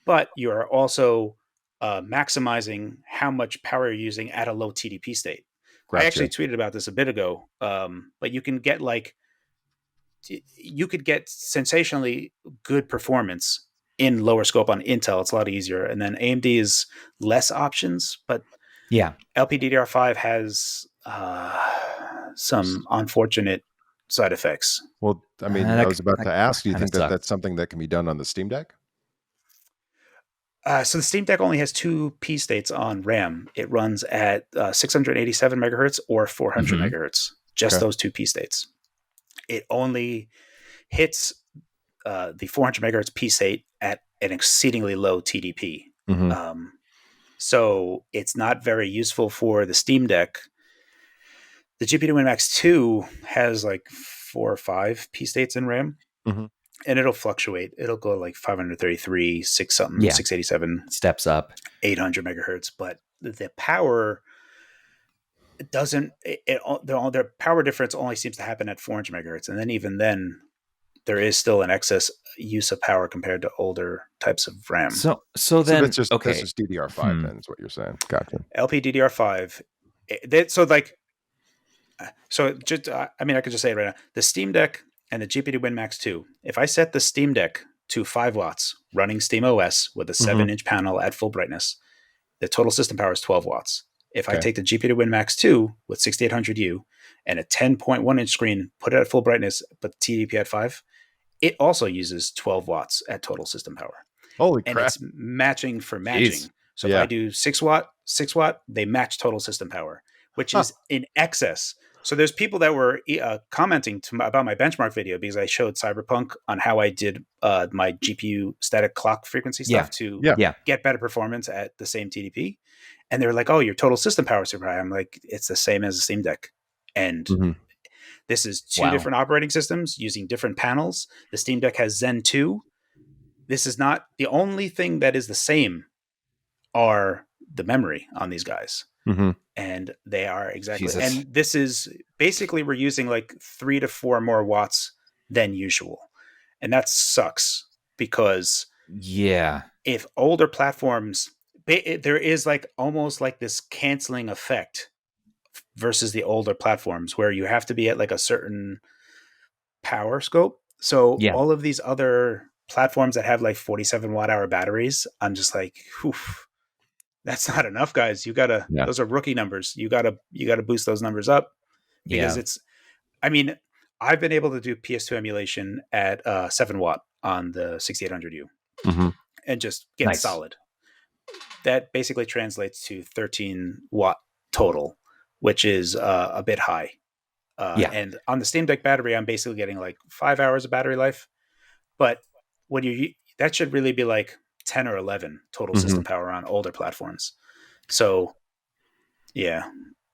but you are also maximizing how much power you're using at a low TDP state. I Gotcha. actually tweeted about this a bit ago, but you can get like you could get sensationally good performance in lower scope on Intel. It's a lot easier, and then AMD is less options, but Yeah. LPDDR5 has some unfortunate side effects. Well, I mean, I was about That to ask, do you kind of think that sucks. that's something that can be done on the Steam Deck? So the Steam Deck only has two P states on RAM. It runs at 687 megahertz or 400 Mhm. megahertz. Just Okay. those two P states. It only hits the 400 megahertz P state at an exceedingly low TDP. Mhm. So it's not very useful for the Steam Deck. The GPD WinMax 2 has like 4 or 5 P states in RAM, Mhm. and it'll fluctuate. It'll go like 533, 6 something, Yeah. 687, Steps up. 800 megahertz. But the power doesn't, their power difference only seems to happen at 400 megahertz. And then even then, there is still an excess use of power compared to older types of RAM. So So then that's okay. just DDR5 then is what you're saying. Gotcha. LPDDR5, so like, so just, I mean, I could just say it right now. The Steam Deck and the GPD WinMax 2, if I set the Steam Deck to 5 watts running SteamOS with a Mhm. 7-inch panel at full brightness, the total system power is 12 watts. If I Okay. take the GPD WinMax 2 with 6800U and a 10.1-inch screen, put it at full brightness, but TDP at 5, it also uses 12 watts at total system power. Holy And crap. it's matching for Jeez. matching. So if I Yeah. do 6 watt, they match total system power, which Huh. is in excess. So there's people that were commenting about my benchmark video because I showed Cyberpunk on how I did my GPU static clock frequency Yeah. stuff to Yeah. Yeah. get better performance at the same TDP. And they were like, "Oh, your total system power is super high." I'm like, "It's the same as the Steam Deck." And Mhm. this is two Wow. different operating systems using different panels. The Steam Deck has Zen 2. This is not the only thing that is the same are the memory on these guys. Mhm. And they are exactly, Jesus. and this is basically we're using like 3 to 4 more watts than usual. And that sucks because Yeah. if older platforms, there is like almost like this canceling effect versus the older platforms where you have to be at like a certain power scope. So Yeah. all of these other platforms that have like 47 watt hour batteries, I'm just like, whew, that's not enough, guys. You gotta, Yeah. those are rookie numbers. You gotta boost those numbers up because Yeah. I mean, I've been able to do PS2 emulation at 7 watt on the 6800U Mhm. and just get Nice. solid. That basically translates to 13 watt total, which is a bit high. Yeah. And on the Steam Deck battery, I'm basically getting like 5 hours of battery life. But when that should really be like 10 or 11 total Mhm. system power on older platforms. So, yeah.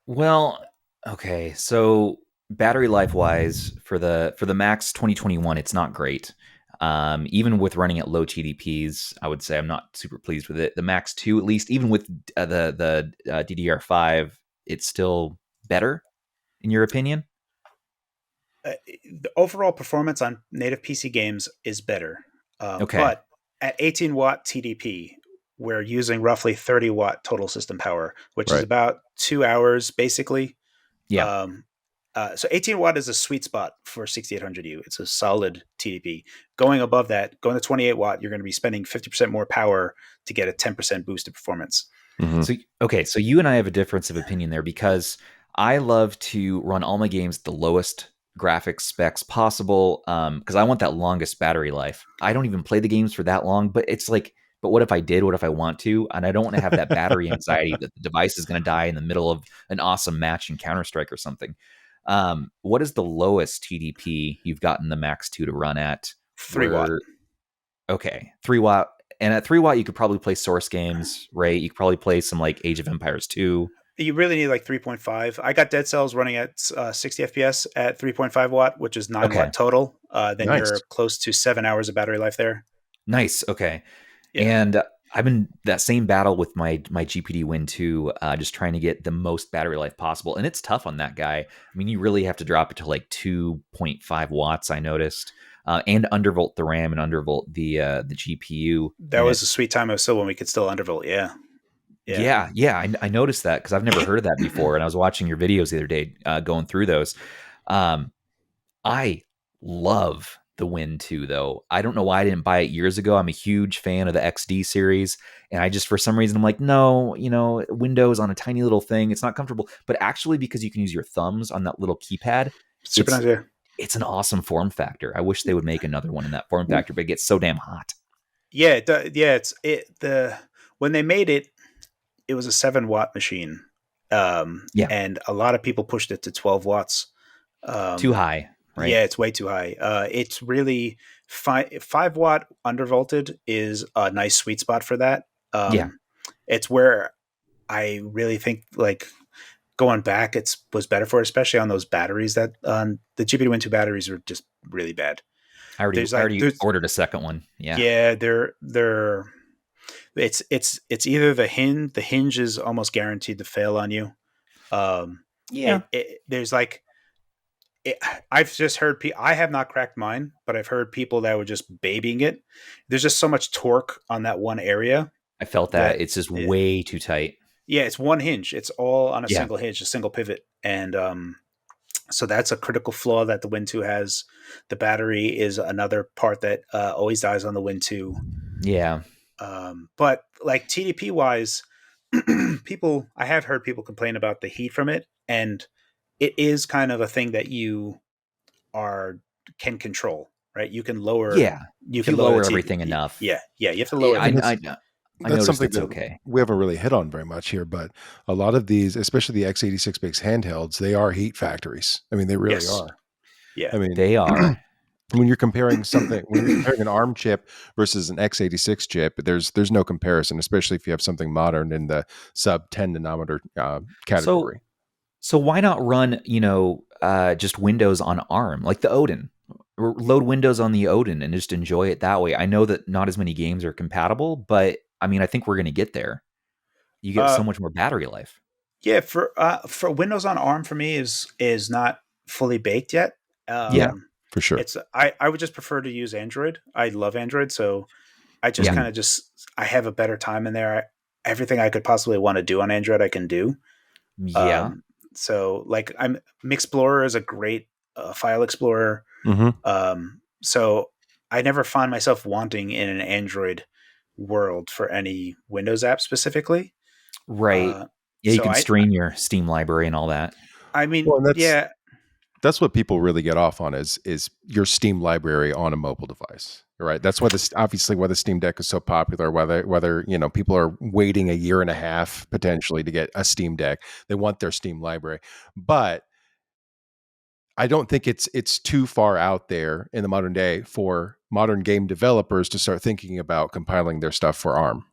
Well, okay. So battery life wise for the Max 2021, it's not great. Even with running at low TDPs, I would say I'm not super pleased with it. The Max 2, at least, even with the DDR5, it's still better, in your opinion? The overall performance on native PC games is better, Okay. but at 18 watt TDP, we're using roughly 30 watt total system power, which is Right. about 2 hours basically. Yeah. So 18 watt is a sweet spot for 6800U. It's a solid TDP. Going above that, going to 28 watt, you're going to be spending 50% more power to get a 10% boost in performance. Mm-hmm. So, okay, so you and I have a difference of opinion there because I love to run all my games at the lowest graphics specs possible because I want that longest battery life. I don't even play the games for that long, but it's like, but what if I did? What if I want to? And I don't want to have that battery anxiety that the device is going to die in the middle of an awesome match in Counter-Strike or something. What is the lowest TDP you've gotten the Max 2 to run at? 3 watt. Okay, 3 watt. And at 3 watt, you could probably play Source games, right? You could probably play some like Age of Empires 2. You really need like 3.5. I got Dead Cells running at 60 FPS at 3.5 watt, which is 9 Okay, watt total. Then Nice. you're close to 7 hours of battery life there. nice. Okay. Yeah. And I've been that same battle with my GPD Win 2, just trying to get the most battery life possible. And it's tough on that guy. I mean, you really have to drop it to like 2.5 watts, I noticed. And undervolt the RAM and undervolt the GPU. That was a sweet time of still when we could still undervolt. Yeah. Yeah. I noticed that because I've never heard of that before, and I was watching your videos the other day, going through those. I love the Win 2, though. I don't know why I didn't buy it years ago. I'm a huge fan of the XD series, and I just, for some reason, I'm like, no, Windows on a tiny little thing, it's not comfortable. But actually, because you can use your thumbs on that little keypad, Super nice. Yeah. it's an awesome form factor. I wish they would make another one in that form factor, but it gets so damn hot. Yeah. When they made it, it was a 7 watt machine. Yeah. And a lot of people pushed it to 12 watts. Too high, right? Yeah, it's way too high. It's really 5 watt undervolted is a nice sweet spot for that. Yeah. It's where I really think like going back, was better for it, especially on those batteries that the GPD Win 2 batteries are just really bad. I already ordered a second one. Yeah. Yeah, it's either the hinge is almost guaranteed to fail on you. Yeah. There's like I've just heard I have not cracked mine, but I've heard people that were just babying it. There's just so much torque on that one area. I felt that it's just way too tight. Yeah, it's one hinge. It's all on a single hinge, a single pivot, and so that's a critical flaw that the Win 2 has. The battery is another part that always dies on the Win 2. Yeah. But like TDP wise, I have heard people complain about the heat from it, and it is kind of a thing that you can control, right? You can lower. Yeah. You can lower everything enough. Yeah. You have to lower. That's something that okay. We haven't really hit on very much here, but a lot of these, especially the x86 based handhelds, they are heat factories. I mean, they really are. Yeah. I mean, they are. When you're comparing an ARM chip versus an x86 chip, there's no comparison, especially if you have something modern in the sub 10 nanometer category. So why not run, just Windows on ARM, like the Odin? Or load Windows on the Odin and just enjoy it that way. I know that not as many games are compatible, but I mean, I think we're going to get there. You get so much more battery life. Yeah, for Windows on ARM for me is not fully baked yet. Yeah, for sure. I would just prefer to use Android. I love Android, so I just kind of I have a better time in there. Everything I could possibly want to do on Android, I can do. Yeah. So like Mixplorer is a great file explorer. Mm-hmm. So I never find myself wanting in an Android world for any Windows app specifically. Right. Yeah, you can stream your Steam library and all that. I mean, that's what people really get off on is your Steam library on a mobile device, right? That's why obviously why the Steam Deck is so popular. Whether people are waiting a year and a half potentially to get a Steam Deck, they want their Steam library. But I don't think it's too far out there in the modern day for modern game developers to start thinking about compiling their stuff for ARM.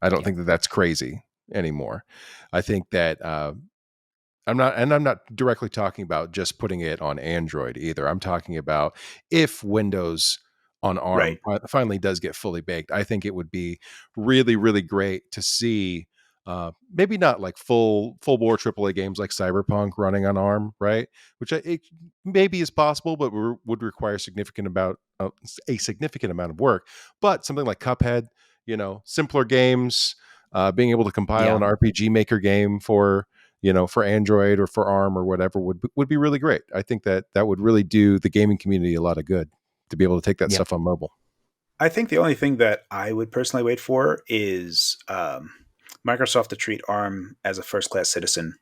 I don't think that's crazy anymore. I think that I'm not directly talking about just putting it on Android either. I'm talking about if Windows on ARM finally does get fully baked, I think it would be really, really great to see maybe not like full bore AAA games like Cyberpunk running on ARM, right? Which it maybe is possible, but would require a significant amount of work. But something like Cuphead, simpler games, being able to compile an RPG Maker game for Android or for ARM or whatever would be really great. I think that would really do the gaming community a lot of good to be able to take that stuff on mobile. I think the only thing that I would personally wait for is Microsoft to treat ARM as a first-class citizen.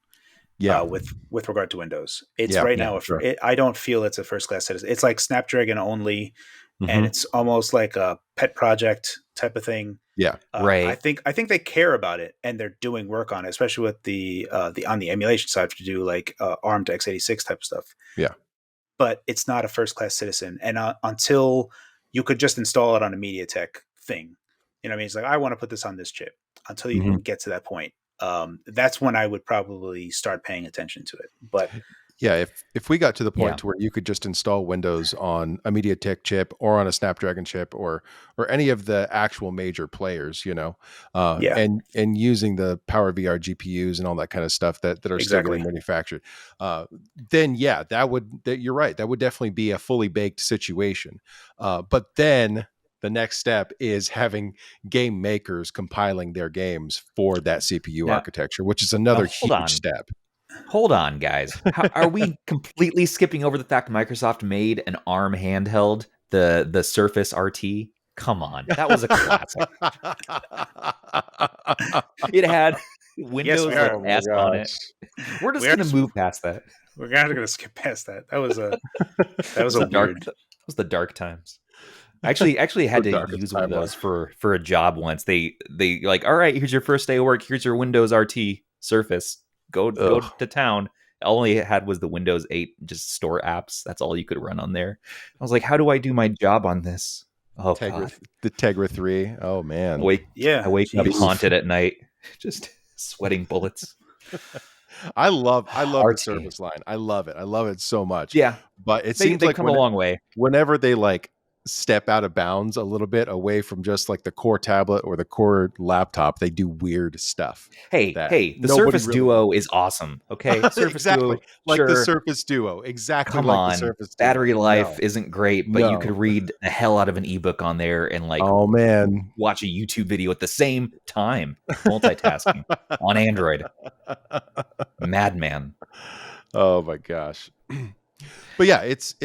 With regard to Windows, it's right now. I don't feel it's a first-class citizen. It's like Snapdragon only, and it's almost like a pet project type of thing. Right. I think they care about it, and they're doing work on it, especially with the on the emulation side to do like ARM to x86 type of stuff. Yeah, but it's not a first-class citizen, and until you could just install it on a MediaTek thing, what I mean? It's like I want to put this on this chip. Until you can get to that point, that's when I would probably start paying attention to it. But yeah, if we got to the point to where you could just install Windows on a MediaTek chip or on a Snapdragon chip or any of the actual major players, and using the PowerVR GPUs and all that kind of stuff that are still getting manufactured, then you're right. That would definitely be a fully baked situation. But then the next step is having game makers compiling their games for that CPU architecture, which is another huge step. Hold on, guys. Are we completely skipping over the fact Microsoft made an ARM handheld, the Surface RT? Come on, that was a classic. It had Windows S on it. We're just going to move past that. We're going to skip past that. That was a weird. That was the dark times. Actually had to use one of those for a job once. They like, all right, here's your first day of work. Here's your Windows RT Surface. Go to town. All it had was the Windows 8 just store apps. That's all you could run on there. I was like, how do I do my job on this? Oh, God. The Tegra 3. Oh, man. I wake up haunted at night, just sweating bullets. I love the Surface line. I love it. I love it so much. Yeah. But it seems like come a long way. Whenever they like step out of bounds a little bit away from just like the core tablet or the core laptop, they do weird stuff. Hey, the Surface Duo is awesome. Okay, Surface exactly Duo, like the Surface Duo. Exactly. Come like on, the Surface Duo. Battery life isn't great, but you could read the hell out of an ebook on there and like, oh man, watch a YouTube video at the same time, multitasking on Android. Madman. Oh my gosh. But yeah, it's.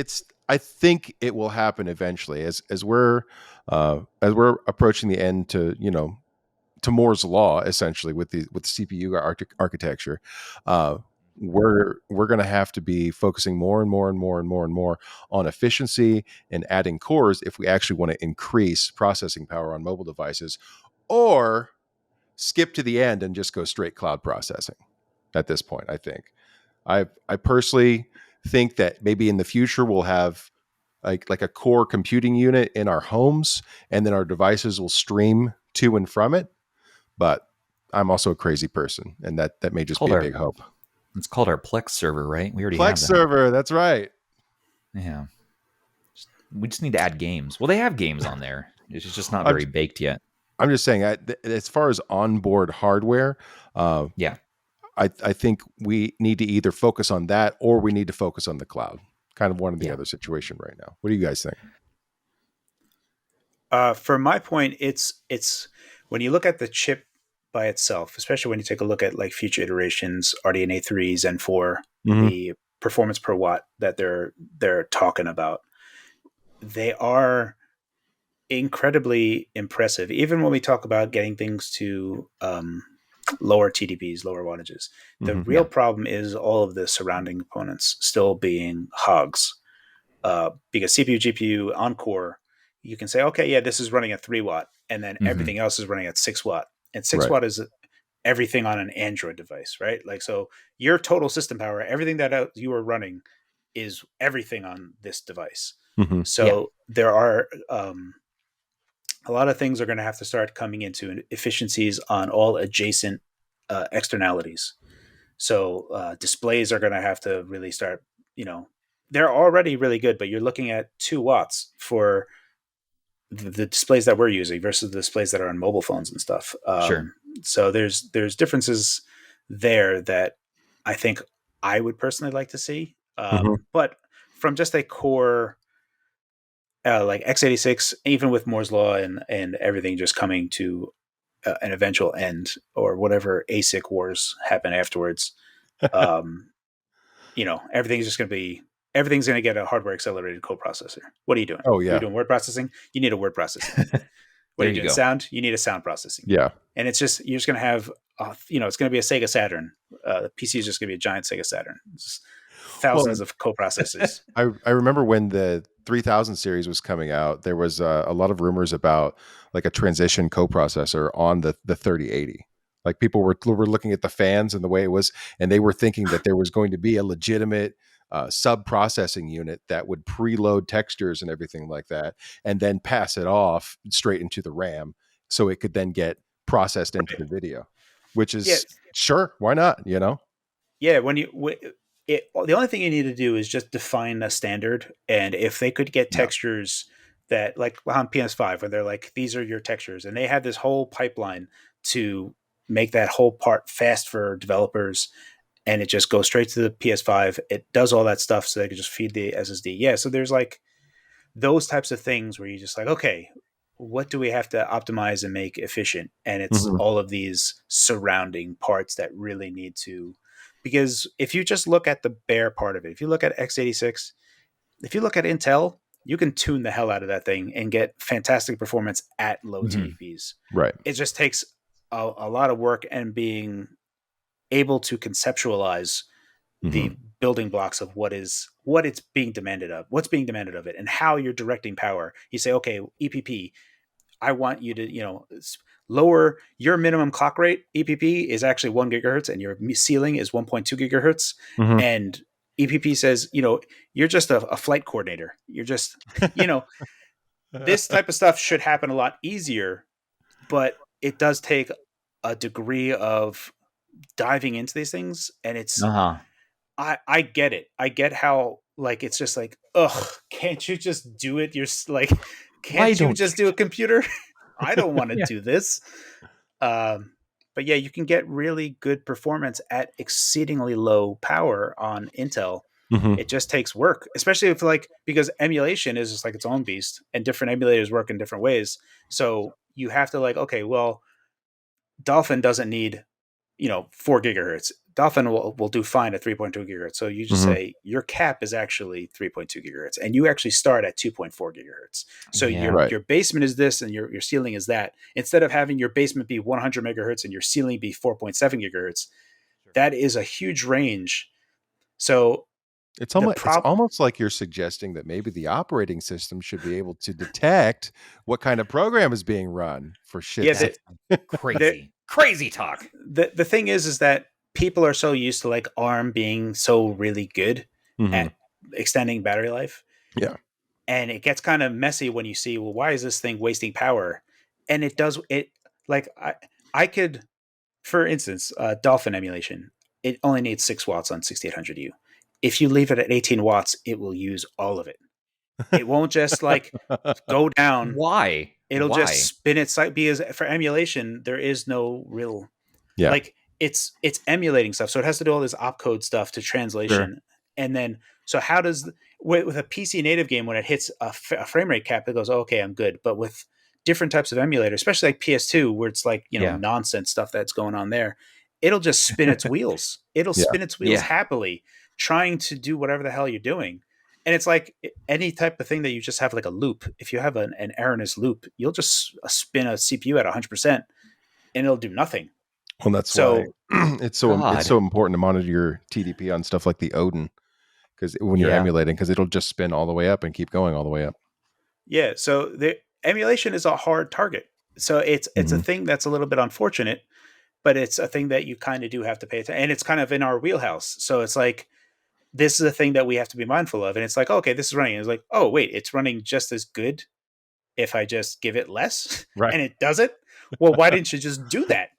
I think it will happen eventually as we're approaching the end to Moore's law, essentially with the CPU architecture. We're going to have to be focusing more and more and more and more and more on efficiency and adding cores if we actually want to increase processing power on mobile devices, or skip to the end and just go straight cloud processing. At this point, I think I personally think that maybe in the future we'll have like a core computing unit in our homes, and then our devices will stream to and from it. But I'm also a crazy person, and that may just be a big hope. It's called our Plex server, right? We already have that. Plex server, that's right. Yeah. We just need to add games. Well, they have games on there. It's just not very baked yet. I'm just saying, as far as onboard hardware, I think we need to either focus on that or we need to focus on the cloud. Kind of one or the other situation right now. What do you guys think? For my point, it's when you look at the chip by itself, especially when you take a look at like future iterations, RDNA 3, Zen 4, the performance per watt that they're talking about, they are incredibly impressive. Even when we talk about getting things to lower TDPs, lower wattages. The real problem is all of the surrounding components still being hogs. Because CPU, GPU, on-core, you can say, okay, yeah, this is running at 3 watt, and then everything else is running at 6 watt. And 6 watt is everything on an Android device, right? Like, so your total system power, everything that you are running is everything on this device. So there are a lot of things are going to have to start coming into efficiencies on all adjacent externalities. So displays are going to have to really start, they're already really good, but you're looking at 2 watts for the displays that we're using versus the displays that are on mobile phones and stuff. Sure. So there's differences there that I think I would personally like to see. But from just a core like x86, even with Moore's law and everything just coming to an eventual end, or whatever ASIC wars happen afterwards, um, everything's going to get a hardware accelerated coprocessor. What are you doing? Oh You're yeah. doing word processing. You need a word processing. What There are you you doing? go. Sound. You need a sound processing. Yeah. And you're just going to have, it's going to be a Sega Saturn. The PC is just going to be a giant Sega Saturn. It's thousands of coprocessors. I remember when the 3000 series was coming out, there was a lot of rumors about like a transition coprocessor on the 3080. Like people were looking at the fans and the way it was, and they were thinking that there was going to be a legitimate sub-processing unit that would preload textures and everything like that, and then pass it off straight into the RAM so it could then get processed into the video, which is sure, why not, Yeah, the only thing you need to do is just define a standard, and if they could get textures that, like on PS5, where they're like, these are your textures, and they have this whole pipeline to make that whole part fast for developers, and it just goes straight to the PS5. It does all that stuff, so they can just feed the SSD. Yeah, so there's like those types of things where you just like, okay, what do we have to optimize and make efficient? And it's all of these surrounding parts that really need to, because if you just look at the bare part of it, if you look at x86, if you look at Intel, you can tune the hell out of that thing and get fantastic performance at low TDPs. Right. It just takes a lot of work and being able to conceptualize the building blocks of what it's being demanded of, what's being demanded of it, and how you're directing power. You say, okay, EPP, I want you to, lower your minimum clock rate. EPP is actually 1 gigahertz and your ceiling is 1.2 gigahertz. And EPP says, you're just a flight coordinator. You're just, this type of stuff should happen a lot easier, but it does take a degree of diving into these things. And it's, I get it. I get how, like, it's just like, ugh, can't you just do it? You're like, can't you just do a computer? I don't want to do this. But yeah, you can get really good performance at exceedingly low power on Intel. It just takes work, especially if because emulation is just like its own beast, and different emulators work in different ways. So you have to okay, well, Dolphin doesn't need, 4 gigahertz. Dolphin will do fine at 3.2 gigahertz. So you just say your cap is actually 3.2 gigahertz, and you actually start at 2.4 gigahertz. So your basement is this, and your ceiling is that. Instead of having your basement be 100 megahertz and your ceiling be 4.7 gigahertz, that is a huge range. So it's almost like you're suggesting that maybe the operating system should be able to detect what kind of program is being run for shit. Yeah, crazy talk. The thing is that people are so used to ARM being so really good at extending battery life. Yeah. And it gets kind of messy when you see, well, why is this thing wasting power? And it does it I could, for instance, Dolphin emulation, it only needs 6 watts on 6800U. If you leave it at 18 watts, it will use all of it. It won't just go down. Why? It'll just spin its side, because for emulation, there is no real, it's emulating stuff. So it has to do all this opcode stuff to translation. Sure. And then, so how does, with a PC native game, when it hits a frame rate cap, it goes, oh, okay, I'm good. But with different types of emulators, especially like PS2, where it's nonsense stuff that's going on there, it'll just spin its wheels. It'll spin its wheels happily, trying to do whatever the hell you're doing. And it's like any type of thing that you just have a loop. If you have an erroneous loop, you'll just spin a CPU at 100% and it'll do nothing. Well, that's why it's so important to monitor your TDP on stuff like the Odin, because when you're emulating, because it'll just spin all the way up and keep going all the way up. Yeah. So the emulation is a hard target. So it's a thing that's a little bit unfortunate, but it's a thing that you kind of do have to pay attention. And it's kind of in our wheelhouse. So it's like, this is a thing that we have to be mindful of. And it's like, okay, this is running. And it's like, oh, wait, it's running just as good if I just give it less. Right. And it does it. Well, why didn't you just do that?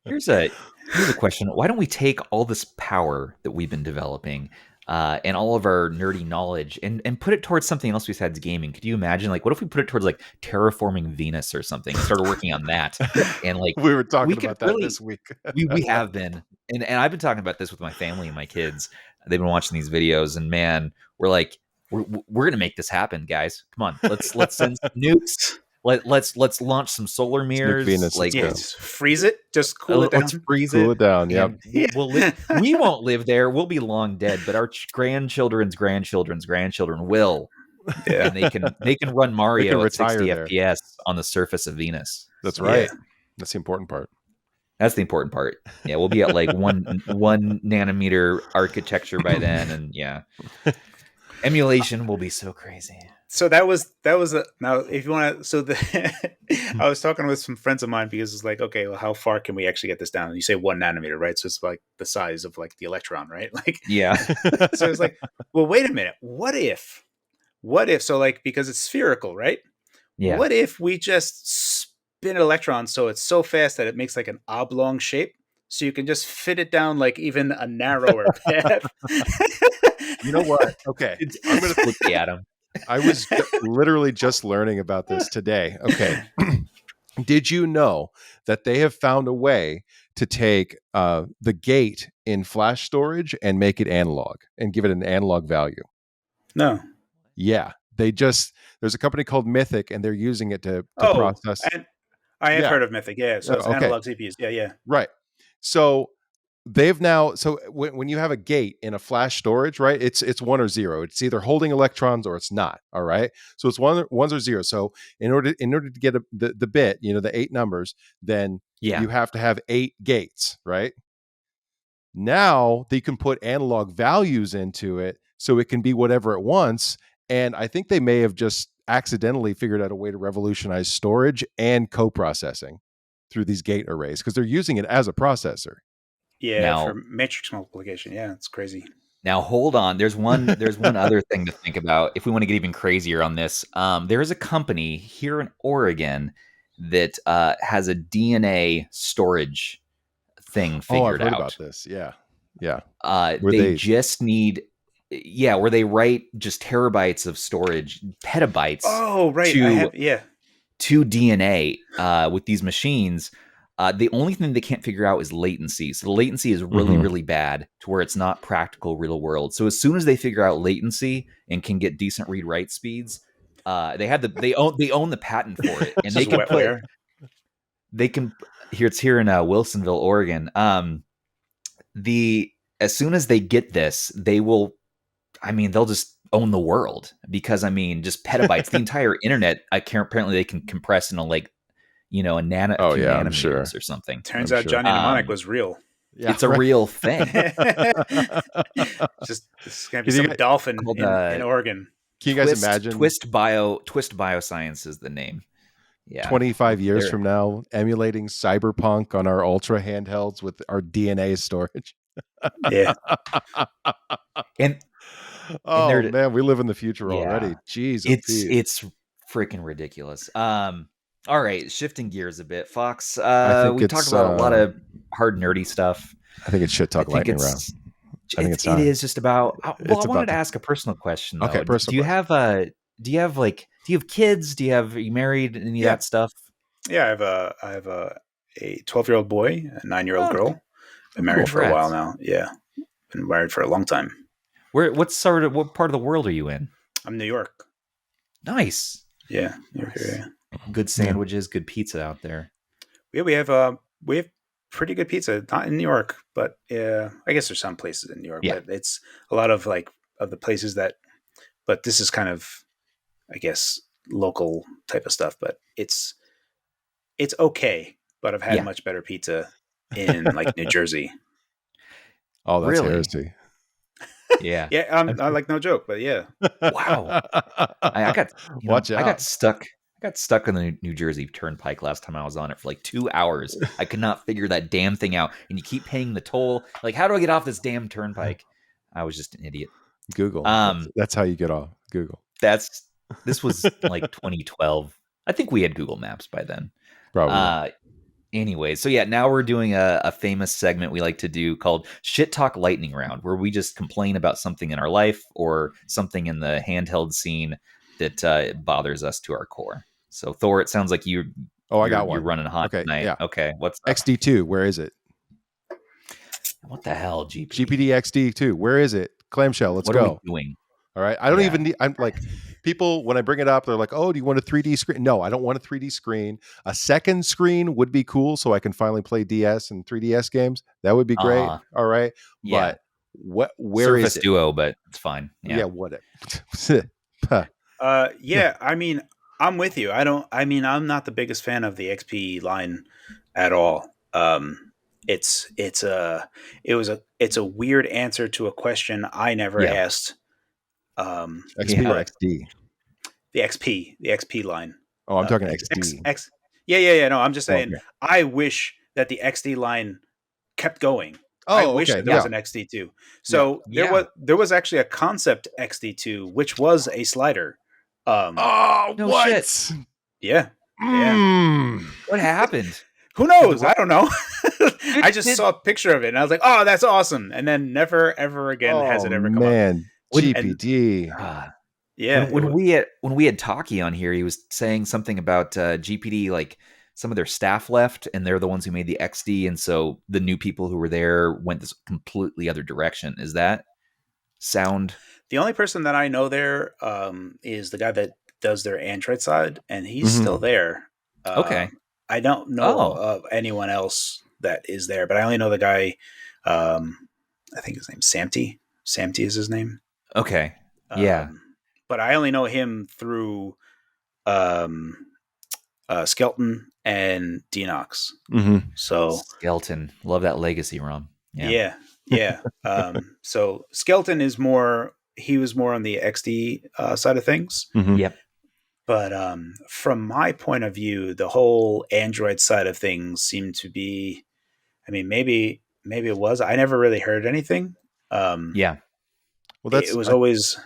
Here's a question. Why don't we take all this power that we've been developing and all of our nerdy knowledge and put it towards something else besides gaming. Could you imagine, like, what if we put it towards like terraforming Venus or something and started working on that? And like we were talking could about that really, this week. we have been, and I've been talking about this with my family and my kids. They've been watching these videos, and man, we're like, we're gonna make this happen, guys. Come on, let's send some nukes. Let's launch some solar mirrors. Venus, like, just freeze it, just cool it down. Let's freeze Cool it down. Yep. We won't live there. We'll be long dead, but our grandchildren's grandchildren will. Yeah. And they can run Mario at 60 there. FPS on the surface of Venus. That's right. Yeah. That's the important part. That's the important part. Yeah, we'll be at like one nanometer architecture by then, and yeah, emulation will be so crazy. So that was now if you want to, so I was talking with some friends of mine because it's like, okay, well, how far can we actually get this down? And you say 1 nanometer, right? So it's like the size of like the electron, right? Like, yeah. So it's like, well, wait a minute. What if, so like, because it's spherical, right? Yeah. What if we just spin an electron so it's so fast that it makes like an oblong shape? So you can just fit it down like even a narrower path. You know what? Okay. I'm going to flip the atom. I was literally just learning about this today. Okay. Did you know that they have found a way to take the gate in flash storage and make it analog and give it an analog value? No. Yeah. There's a company called Mythic, and they're using it to process. And I have heard of Mythic. Yeah. So it's analog CPUs. Yeah. Right. So they've now, when you have a gate in a flash storage, right, it's 1 or 0. It's either holding electrons or it's not. All right. So it's ones or zeros. So in order to get the bit, the 8 numbers, then you have to have 8 gates, right? Now they can put analog values into it so it can be whatever it wants. And I think they may have just accidentally figured out a way to revolutionize storage and co-processing through these gate arrays because they're using it as a processor. Yeah, for matrix multiplication. Yeah, it's crazy. Now hold on. There's one other thing to think about if we want to get even crazier on this. There is a company here in Oregon that has a DNA storage thing figured I've heard out. About this. Yeah. They just need where they write just terabytes of storage, petabytes. Oh, right. To DNA with these machines. The only thing they can't figure out is latency. So the latency is really, really bad to where it's not practical real world. So as soon as they figure out latency and can get decent read write speeds, they own the patent for it, and it's here in Wilsonville, Oregon. As soon as they get this, they'll just own the world because just petabytes, the entire internet. Apparently they can compress into like, a nanometers I'm sure. or something. Turns out Johnny Mnemonic was real. Yeah, it's a real thing. It's going to be some dolphin in Oregon. Can you guys imagine? Twist Bioscience is the name. Yeah. 25 years from now, emulating Cyberpunk on our Ultra handhelds with our DNA storage. Yeah. Man, we live in the future already. Jeez, it's freaking ridiculous. All right, shifting gears a bit. Phawx, we talked about a lot of hard nerdy stuff. I think it's shit talk lightning round. I think it is just about. I wanted to ask a personal question though. Okay, personal. Do you have kids? Are you married? Any of that stuff? Yeah, I have a 12-year-old boy, a 9-year-old girl. Been married for a while now. Yeah, been married for a long time. What part of the world are you in? I'm New York. Nice. Yeah, New York area. Good sandwiches, good pizza out there. Yeah, we have pretty good pizza. Not in New York, but I guess there's some places in New York. But it's a lot of of the places that. But this is kind of, I guess, local type of stuff. But it's okay. But I've had much better pizza in New Jersey. Oh, that's heresy. Yeah. Yeah, I no joke, but yeah. Wow. I got watch out. I got stuck on the New Jersey Turnpike last time I was on it for 2 hours. I could not figure that damn thing out. And you keep paying the toll. How do I get off this damn turnpike? I was just an idiot. Google. That's how you get off. Google. This was 2012. I think we had Google Maps by then. Probably. Anyway, so yeah, now we're doing a famous segment we like to do called Shit Talk Lightning Round, where we just complain about something in our life or something in the handheld scene that bothers us to our core. So Thor, it sounds like Oh, I got you're one. running hot Okay, tonight. yeah. Okay, what's up? XD2, where is it? What the hell, GPD? GPD XD2, where is it? Clamshell, let's What are we go. doing? All right. I don't even need, I'm like, people, when I bring it up, they're like, oh, do you want a 3D screen? No, I don't want a 3D screen. A second screen would be cool so I can finally play DS and 3DS games. That would be great. All right. Yeah. But where Surface is it? Duo, but it's fine. Yeah, what? Yeah, I mean, I'm with you. I'm not the biggest fan of the XP line at all. It's a weird answer to a question I never asked. XP or XD? The XP line. Oh, I'm talking XD. Yeah. No, I'm just saying. Okay. I wish that the XD line kept going. Oh, I wish there was an XD2. So there was actually a concept XD2, which was a slider. No what? Shit. Yeah. What happened? Who knows? I don't know. I just saw a picture of it and I was like, "Oh, that's awesome!" And then never, ever again has it ever come up. GPD. When we had Taki on here, he was saying something about GPD, like some of their staff left, and they're the ones who made the XD, and so the new people who were there went this completely other direction. Is that sound? The only person that I know there is the guy that does their Android side, and he's still there. Okay. I don't know of anyone else that is there, but I only know the guy. I think his name's Samty. Samty is his name. Okay. Yeah. But I only know him through Skelton and Denox. So Skelton, love that legacy ROM. Yeah. So Skelton was more on the XD side of things. Yep. But from my point of view, the whole Android side of things seemed to be, I mean, maybe it was. I never really heard anything. Well, it was always.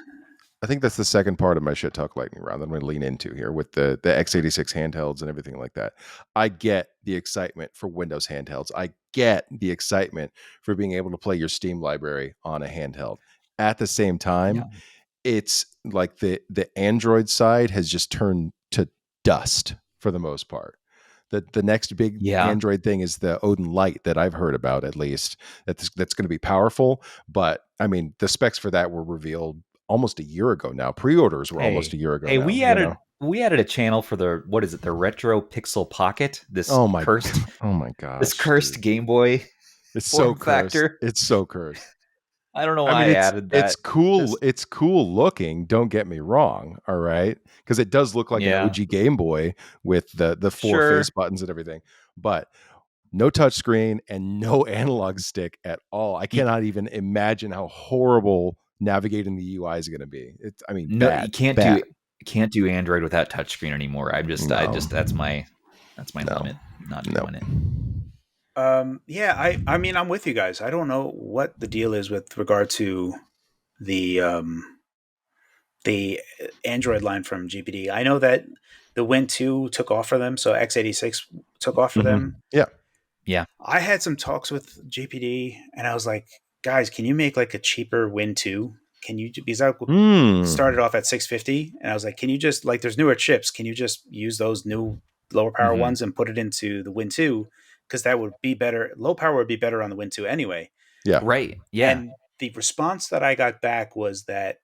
I think that's the second part of my shit talk lightning round that I'm going to lean into here with the x86 handhelds and everything like that. I get the excitement for Windows handhelds. I get the excitement for being able to play your Steam library on a handheld. At the same time, it's like the Android side has just turned to dust for the most part. The next big Android thing is the Odin Lite that I've heard about, at least. That's going to be powerful. But I mean, the specs for that were revealed almost a year ago now. Pre-orders were almost a year ago. Hey, we added a channel for the the Retro Pixel Pocket. This cursed this cursed Game Boy. It's so cursed. It's so cursed. I don't know why I added that. It's cool. It's cool looking. Don't get me wrong. All right, because it does look like an OG Game Boy with the four face buttons and everything, but no touch screen and no analog stick at all. I cannot even imagine how horrible navigating the UI is going to be. You can't do Android without touchscreen anymore. That's my limit. Not doing it. I mean, I'm with you guys. I don't know what the deal is with regard to the Android line from GPD. I know that the Win 2 took off for them, so x86 took off for them. Yeah. I had some talks with GPD, and I was like, guys, can you make like a cheaper Win 2? Can you, because I started off at 650, and I was like, can you just, like, there's newer chips, can you just use those new lower power ones and put it into the Win 2? Because that would be better. Low power would be better on the Win 2 anyway. Yeah. Right. Yeah. And the response that I got back was that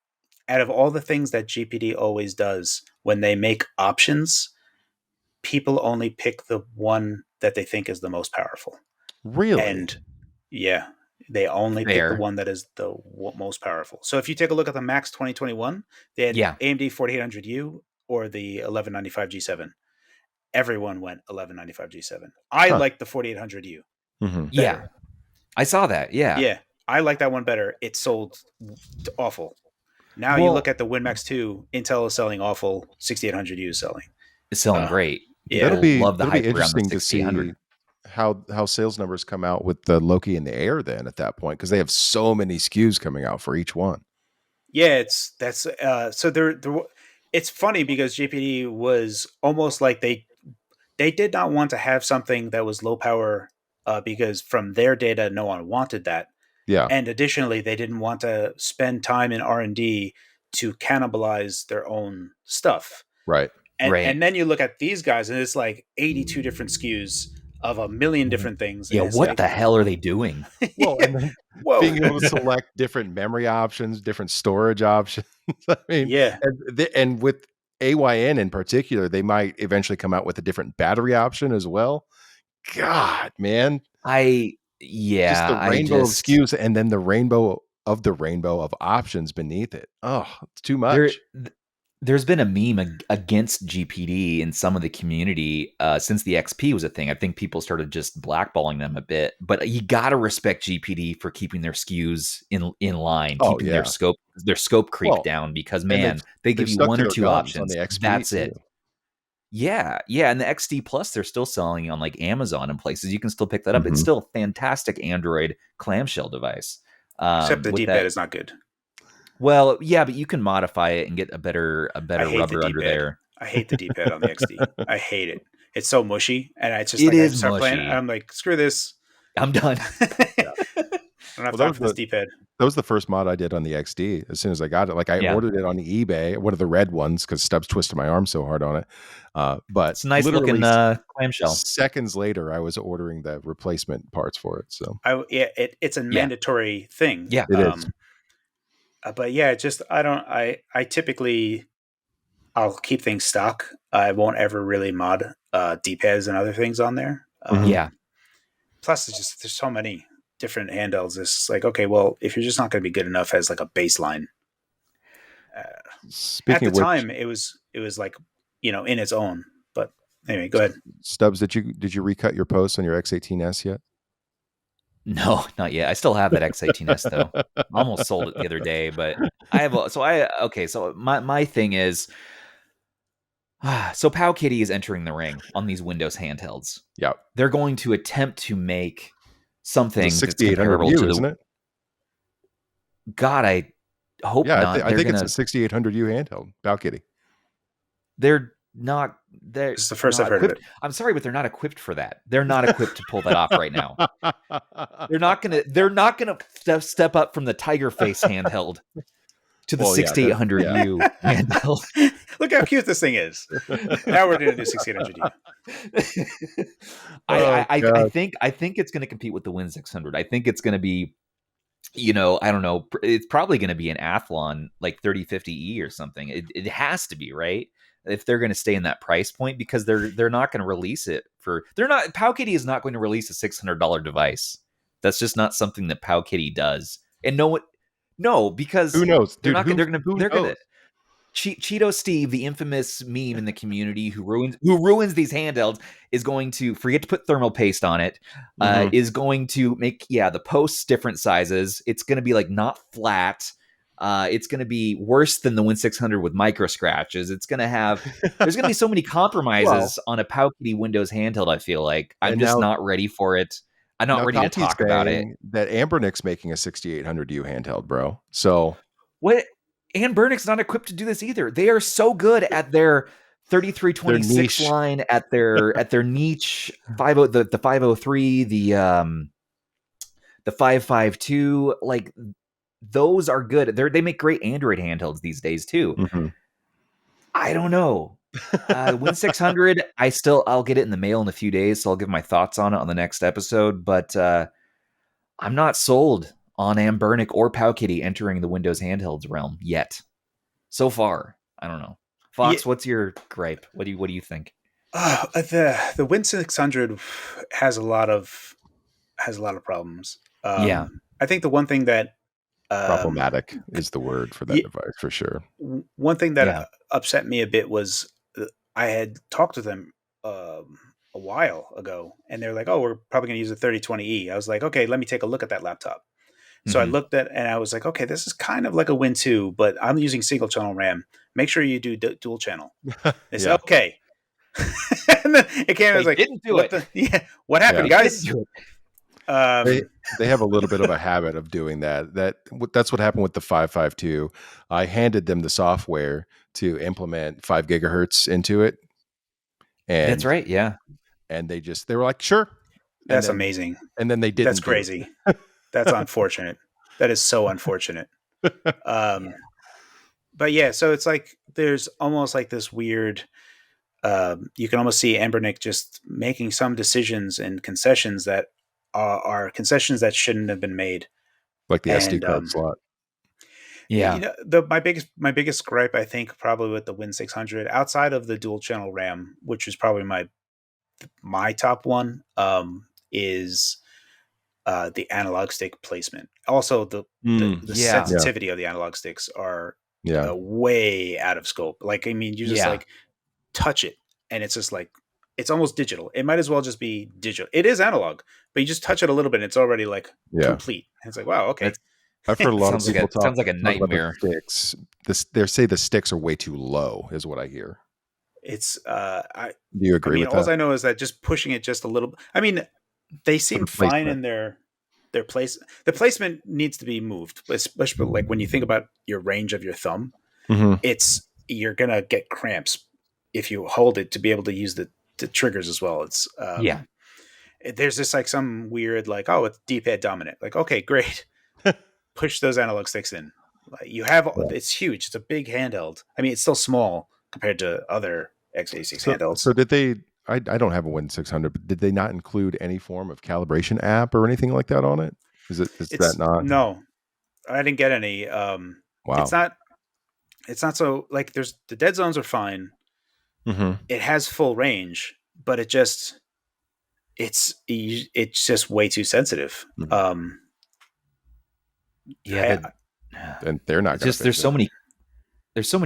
out of all the things that GPD always does, when they make options, people only pick the one that they think is the most powerful. Really? And they only pick the one that is the most powerful. So if you take a look at the Max 2021, they had AMD 4800U or the 1195 G7. Everyone went 1195 G7. I like the 4800U. Yeah. I saw that. Yeah. I like that one better. It sold awful. Now you look at the WinMax 2, Intel is selling awful, 6800U is selling. It's selling great. That'll be interesting to see how sales numbers come out with the Loki in the Air then at that point, because they have so many SKUs coming out for each one. Yeah, it's funny because GPD was almost like they they did not want to have something that was low power because from their data, no one wanted that. Yeah. And additionally, they didn't want to spend time in R&D to cannibalize their own stuff. Right. And then you look at these guys, and it's like 82 different SKUs of a million different things. Yeah, and it's what like, the hell are they doing? Well, and then whoa. being able to select different memory options, different storage options. I mean, Yeah. And with AYN in particular, they might eventually come out with a different battery option as well. God, man. Just the rainbow of SKUs and then the rainbow of options beneath it. Oh, it's too much. There's been a meme against GPD in some of the community since the XP was a thing. I think people started just blackballing them a bit, but you got to respect GPD for keeping their SKUs in line, keeping their scope creep down, because man, they give you one or two options. On the XP That's too. it. Yeah. And the XD Plus, they're still selling on like Amazon and places. You can still pick that up. It's still a fantastic Android clamshell device. Except the D-pad is not good. Well, yeah, but you can modify it and get a better rubber under there. I hate the D-pad on the XD. I hate it. It's so mushy, and I just I start playing. I'm like, screw this. I'm done. I don't have time for this D-pad. That was the first mod I did on the XD. As soon as I got it, like I ordered it on eBay, one of the red ones, because Stubbs twisted my arm so hard on it. But it's a nice looking clamshell. Seconds later, I was ordering the replacement parts for it. So it's a mandatory thing. Yeah, it is. But yeah, just I typically I'll keep things stock. I won't ever really mod D-pads and other things on there. Plus, there's so many different handhelds. It's like, okay, well, if you're just not going to be good enough as like a baseline. At the time, it was like, in its own. But anyway, go ahead. Stubbs, did you recut your post on your X18S yet? No, not yet. I still have that X18S though. Almost sold it the other day, but I have. So my thing is, so PowKiddy is entering the ring on these Windows handhelds. Yeah, they're going to attempt to make something that's 6800U, isn't it? God, I hope not. I think it's a 6800U handheld. PowKiddy. They're not. It's the first I've heard of it. I'm sorry, but they're not equipped for that. They're not equipped to pull that off right now. They're not gonna step up from the Tiger Face handheld to the 6800U handheld. Look how cute this thing is. Now we're doing a new 6800U. I think it's going to compete with the Win 600. I think it's going to be, I don't know. It's probably going to be an Athlon like 3050E or something. It has to be, right? If they're going to stay in that price point, because they're not going to release it PowKiddy is not going to release a $600 device. That's just not something that PowKiddy does. And because who knows? Dude, they're gonna Cheeto Steve, the infamous meme in the community who ruins these handhelds, is going to forget to put thermal paste on it. Is going to make the posts different sizes. It's going to be like not flat. It's going to be worse than the Win 600 with micro scratches. It's going to have. There's going to be so many compromises on a PowKiddy Windows handheld. I feel like I'm just not ready for it. I'm not ready to talk about it. That Ambernick's making a 6800U handheld, bro. So what? And Bernick's not equipped to do this either. They are so good at their 3326 line, at their niche 50, the 503, the 552. Like those are good. They make great Android handhelds these days too. I don't know. Win 600. I'll get it in the mail in a few days, so I'll give my thoughts on it on the next episode. But I'm not sold on Ambernick or PowKiddy entering the Windows handhelds realm yet. So far, I don't know. Phawx, what's your gripe? What do you think? The Win 600 has a lot of problems. I think the one thing that problematic is the word for that device for sure. One thing that upset me a bit was I had talked to them a while ago, and they're like, "Oh, we're probably going to use a 3020E." I was like, "Okay, let me take a look at that laptop." So I looked at, and I was like, "Okay, this is kind of like a Win 2, but I'm using single channel RAM. Make sure you do dual channel." They said, "Okay." And then it came. I was like, "Didn't do it." What happened, guys? They have a little bit of a habit of doing that. That's what happened with the 552. I handed them the software to implement 5 gigahertz into it, That's right. Yeah. And they were like, sure. That's amazing. And then they didn't. That's crazy. That's unfortunate. That is so unfortunate. But yeah, so it's like there's almost like this weird. You can almost see Embernick just making some decisions and concessions that are concessions that shouldn't have been made. Like the SD card slot. Yeah, you know, my biggest gripe, I think, probably with the Win 600, outside of the dual channel RAM, which is probably my top one, is the analog stick placement. Also, the sensitivity of the analog sticks are way out of scope. Like, I mean, you just like touch it, and it's just like it's almost digital. It might as well just be digital. It is analog, but you just touch it a little bit, and it's already like complete. And it's like, wow, okay. I've heard a lot of people sounds like a nightmare. Sticks. They say the sticks are way too low, is what I hear. It's do you agree with that? All I know is that just pushing it just a little. I mean, they seem fine in their place. The placement needs to be moved, especially like when you think about your range of your thumb. It's you're gonna get cramps if you hold it to be able to use the triggers as well. It's there's just like some weird like, oh, it's D-pad dominant. Like, okay, great. Push those analog sticks in. Like, you have it's huge. It's a big handheld. I mean, it's still small compared to other x86 handhelds. So did they? I don't have a Win 600, but did they not include any form of calibration app or anything like that on it? Is that not? No, I didn't get any. Wow. It's not so like there's the dead zones are fine. It has full range, but it's just way too sensitive. And they're not just there's so many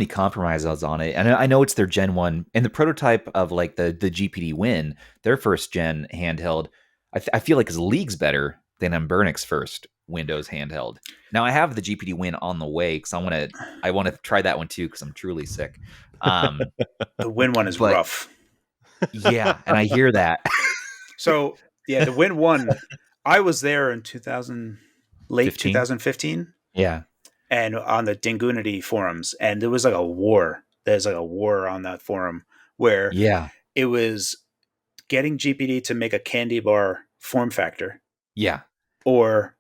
compromises on it, and I know it's their Gen 1 and the prototype of like the GPD Win, their first gen handheld. I feel like is leagues better than Embernick's first Windows handheld. Now I have the GPD Win on the way because I want to try that one too because I'm truly sick. The Win one is rough. Yeah, and I hear that. So yeah, the Win 1, I was there in 2015. Yeah. And on the Dingunity forums, and there was like a war. There's like a war on that forum where it was getting GPD to make a candy bar form factor. Yeah. Or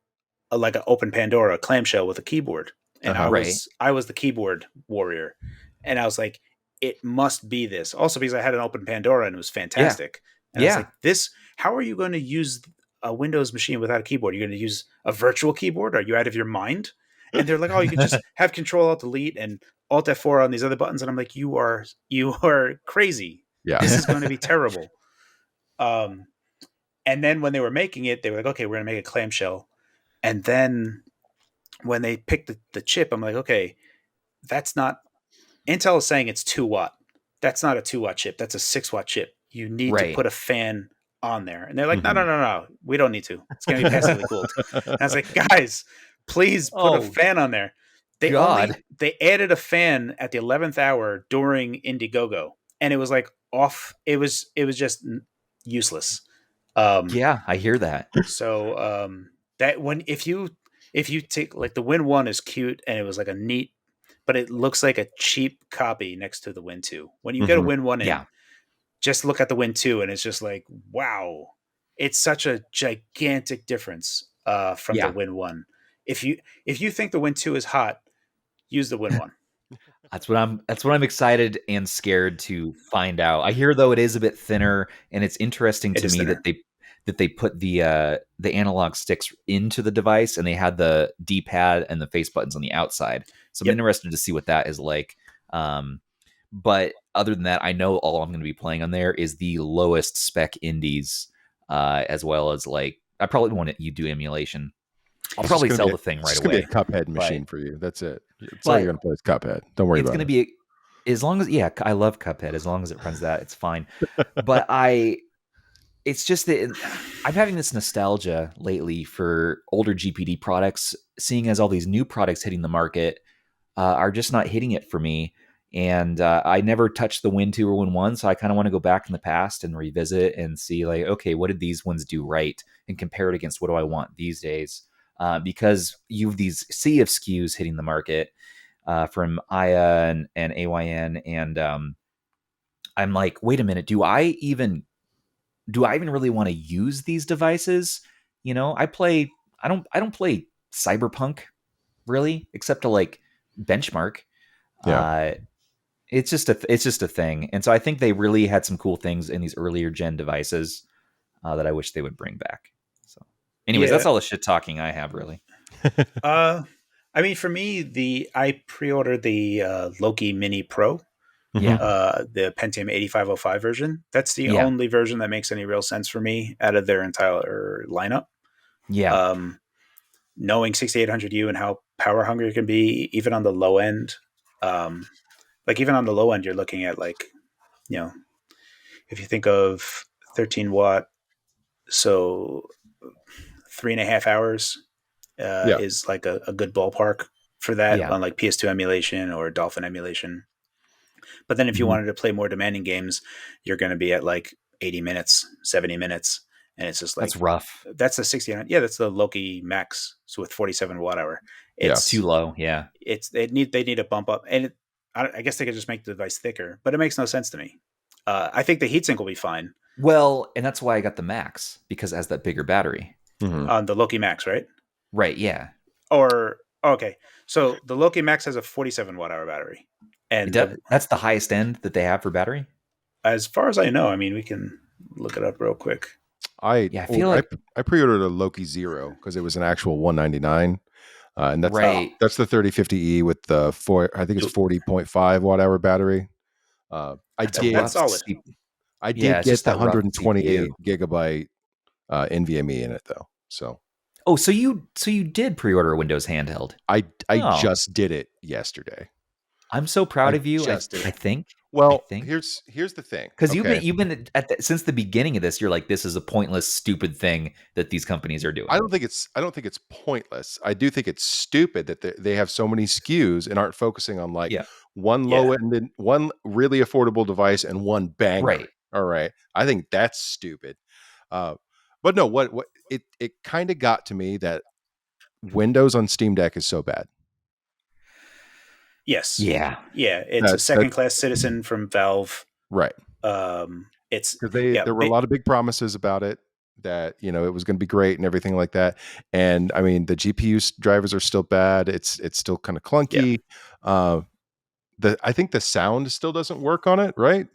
like an open Pandora clamshell with a keyboard. And I was the keyboard warrior. And I was like, it must be this. Also because I had an open Pandora and it was fantastic. And I was like, how are you going to use a Windows machine without a keyboard? You're going to use a virtual keyboard? Are you out of your mind? And they're like, oh, you can just have Control Alt Delete and Alt F4 on these other buttons. And I'm like, you are crazy. Yeah, this is going to be terrible. And then when they were making it, they were like, okay, we're going to make a clamshell. And then when they picked the chip, I'm like, okay, that's not. Intel is saying it's 2 watt. That's not a 2 watt chip. That's a 6 watt chip. You need to put a fan on there. And they're like, no, we don't need to. It's going to be passively cooled. And I was like, guys, please put a fan on there. They added a fan at the 11th hour during Indiegogo, and it was like off. It was just useless. I hear that. So that if you take like the Win 1 is cute and it was like a neat, but it looks like a cheap copy next to the Win 2. When you get a Win 1 in, just look at the Win 2 and it's just like, wow, it's such a gigantic difference from the Win 1. If you think the Win 2 is hot, use the Win 1. That's what I'm excited and scared to find out. I hear though it is a bit thinner, and it's interesting to me that they put the analog sticks into the device and they had the D-pad and the face buttons on the outside. So I'm interested to see what that is like. But other than that, I know all I'm going to be playing on there is the lowest spec indies, as well as like I probably want you do emulation. I'll probably sell the thing right away. It's going to be a Cuphead machine for you. That's it. It's all you're going to play is Cuphead. Don't worry about it. It's going to be, as long as, I love Cuphead. As long as it runs that, it's fine. But it's just that I'm having this nostalgia lately for older GPD products, seeing as all these new products hitting the market are just not hitting it for me. And I never touched the Win 2 or Win 1, so I kind of want to go back in the past and revisit and see like, okay, what did these ones do right? And compare it against what do I want these days? Because you have these sea of SKUs hitting the market from Aya and AYN and I'm like, wait a minute, do I even really want to use these devices? I don't play Cyberpunk really, except to like benchmark. Yeah. Uh, it's just a thing, and so I think they really had some cool things in these earlier gen devices that I wish they would bring back. So, anyways, Yeah. that's all the shit talking I have really. I mean, for me, I pre-ordered the Loki Mini Pro, Yeah, the Pentium 8505 version. That's the yeah, only version that makes any real sense for me out of their entire lineup. yeah. Um, Knowing 6800U and how power hungry it can be, even on the low end, um, like even on the low end, you're looking at like, you know, if you think of 13 watt, so 3.5 hours Yeah. is like a good ballpark for that Yeah. on like PS2 emulation or Dolphin emulation. But then if you Mhm. wanted to play more demanding games, you're going to be at like 80 minutes, 70 minutes. And it's just That's like, rough. that's the 69. Yeah, that's the Loki Max. So with 47 watt hour, Yeah. Too low. Yeah. they need a bump up. And I guess they could just make the device thicker, but it makes no sense to me. I think the heatsink will be fine Well, and that's why I got the Max because it has that bigger battery. Mhm. on the Loki Max, right? Right. Yeah. Or, okay. So the Loki Max has a 47 watt hour battery. And That's the highest end that they have for battery. as far as I know, I mean, we can look it up real quick. Yeah, I feel like I pre-ordered a Loki Zero because it was an actual 199, and right. that's the 3050E with the I think it's 40.5 watt hour battery. I That's a did That's rough. solid. Yeah, I did it's get just the that rough 128 CPU. gigabyte NVMe in it though. So Oh, so you did pre-order a Windows handheld. I Oh, just did it yesterday. I'm so proud I of you. I just did I it. think I Well, think here's the thing. because Okay. you've been since the beginning of this. You're like, this is a pointless, stupid thing that these companies are doing. I don't think it's pointless. I do think it's stupid that they have so many SKUs and aren't focusing on like Yeah. one Yeah. low end and one really affordable device and one banger. Right. All right. I think that's stupid. Uh, but no, what it kind of got to me that Windows on Steam Deck is so bad. Yes. Yeah. Yeah. It's a That second class citizen from Valve. right. It's, Because yeah. there were a lot of big promises about it that it was going to be great and everything like that. And I mean, the GPU drivers are still bad. It's still kind of Yeah. clunky. Uh, I think the sound still doesn't work on it, right?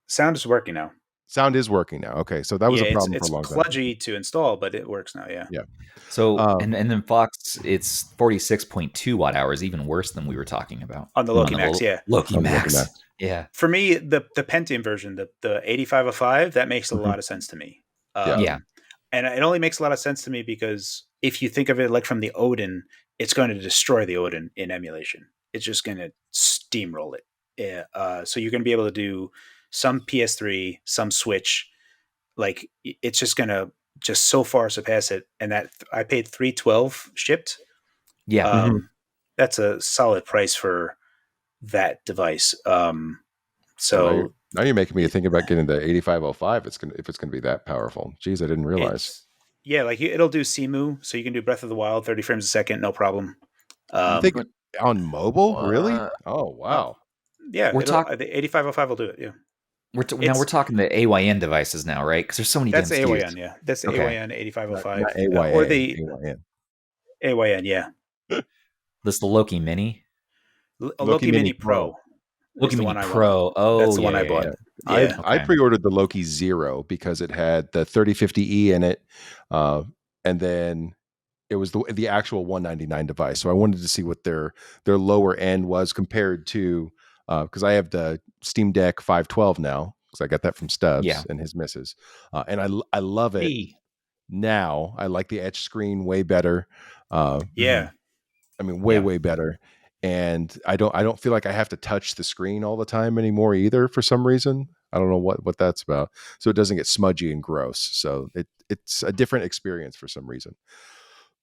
Sound is working now. Sound is working now. Okay, so that was Yeah. a It's, problem for a it's long time. kludgy to install, but it works now. Yeah. Yeah. So Um, and then Fox, it's 46.2 watt hours, even worse than we were talking about On the on Loki the Max. Yeah. Loki I'm looking Max. at. Yeah. For me, the Pentium version, the 8505, that makes a Mhm. lot of sense to me. Yeah. Yeah. And it only makes a lot of sense to me because if you think of it like from the Odin, it's going to destroy the Odin in emulation. It's just going to steamroll it. Yeah. So you're going to be able to do some PS3, some Switch. Like it's just going to just so far surpass it. And that I paid 312 shipped. Yeah. Mhm. That's a solid price for that device. Well, So now you're making me think about getting the 8505. If it's gonna be that powerful. Geez, I didn't realize. it's, yeah, like it'll do CMU, so you can do Breath of the Wild 30 frames a second, no problem. You think But on mobile? Really? uh, Oh Oh, wow. yeah, we're it'll talking the 8505 will do it. Yeah, now we're it's talking the AYN devices now, right? Because there's so many damn that's the SKUs. AYN. Yeah, that's the Okay. AYN Not 8505 or AYA. the AYN. AYN. Yeah, This the Loki Mini. A Loki Loki Mini Mini Pro. Pro is Loki the Mini one I want. Pro. That's Oh the yeah, one I yeah, bought. yeah. Yeah. Yeah, I Okay. pre-ordered the Loki Zero because it had the 3050E in it, and then it was the actual 199 device. So I wanted to see what their lower end was compared to because I have the Steam Deck 512 now because I got that from Yeah. Stubbs and his missus, and I love it Hey. now. I like the etch screen way better. Uh, yeah. I mean, Yeah. way better. And I don't feel like I have to touch the screen all the time anymore either for some reason. I don't know what that's about. So it doesn't get smudgy and gross. So it's a different experience for some reason.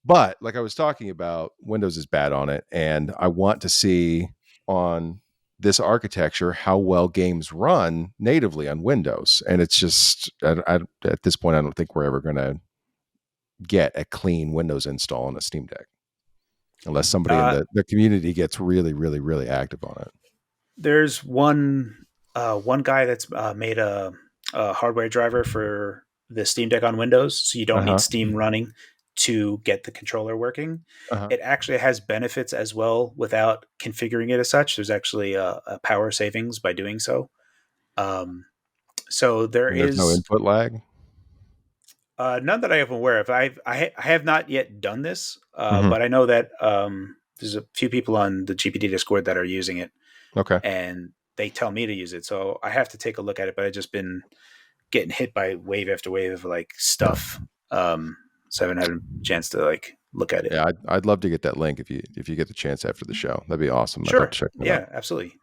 But like I was talking about, Windows is bad on it, and I want to see on this architecture how well games run natively on Windows. And it's just at this point, I don't think we're ever going to get a clean Windows install on a Steam Deck unless somebody in Uh, the community gets really, really, really active on it. there's one one guy that's made a hardware driver for the Steam Deck on Windows, so you don't need Steam running to get the controller working. It actually has benefits as well without configuring it as such. There's actually a power savings by doing so. So there's no input lag. None that I am aware of. I have not yet done this, but I know that there's a few people on the GPD Discord that are using it. Okay. And they tell me to use it, so I have to take a look at it. But I've just been getting hit by wave after wave of like stuff, so I haven't had a chance to like look at it. Yeah, I'd love to get that link if you get the chance after the show. That'd be awesome. Sure. I'd love to check it out. Absolutely.